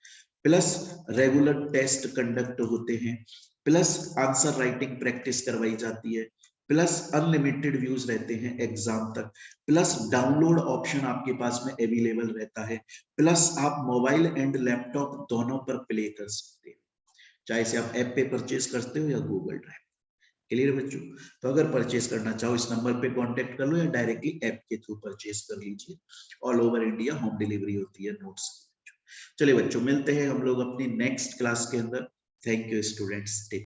प्लस रेगुलर टेस्ट कंडक्ट होते हैं, प्लस आंसर राइटिंग प्रैक्टिस करवाई जाती है, प्लस अनलिमिटेड व्यूज रहते हैं एग्जाम तक, प्लस डाउनलोड ऑप्शन आपके पास में अवेलेबल रहता है, प्लस आप मोबाइल एंड लैपटॉप दोनों पर प्ले कर सकते हैं, चाहे से आप ऐप पे परचेज करते हो या गूगल ड्राइव। क्लियर बच्चों? तो अगर परचेज करना चाहो इस नंबर पे कांटेक्ट कर लो या डायरेक्टली ऐप के थ्रू परचेज कर लीजिए। All over India home delivery होती है नोट्स की। चलिए बच्चों, मिलते हैं हम लोग अपनी नेक्स्ट क्लास के अंदर। Thank you students.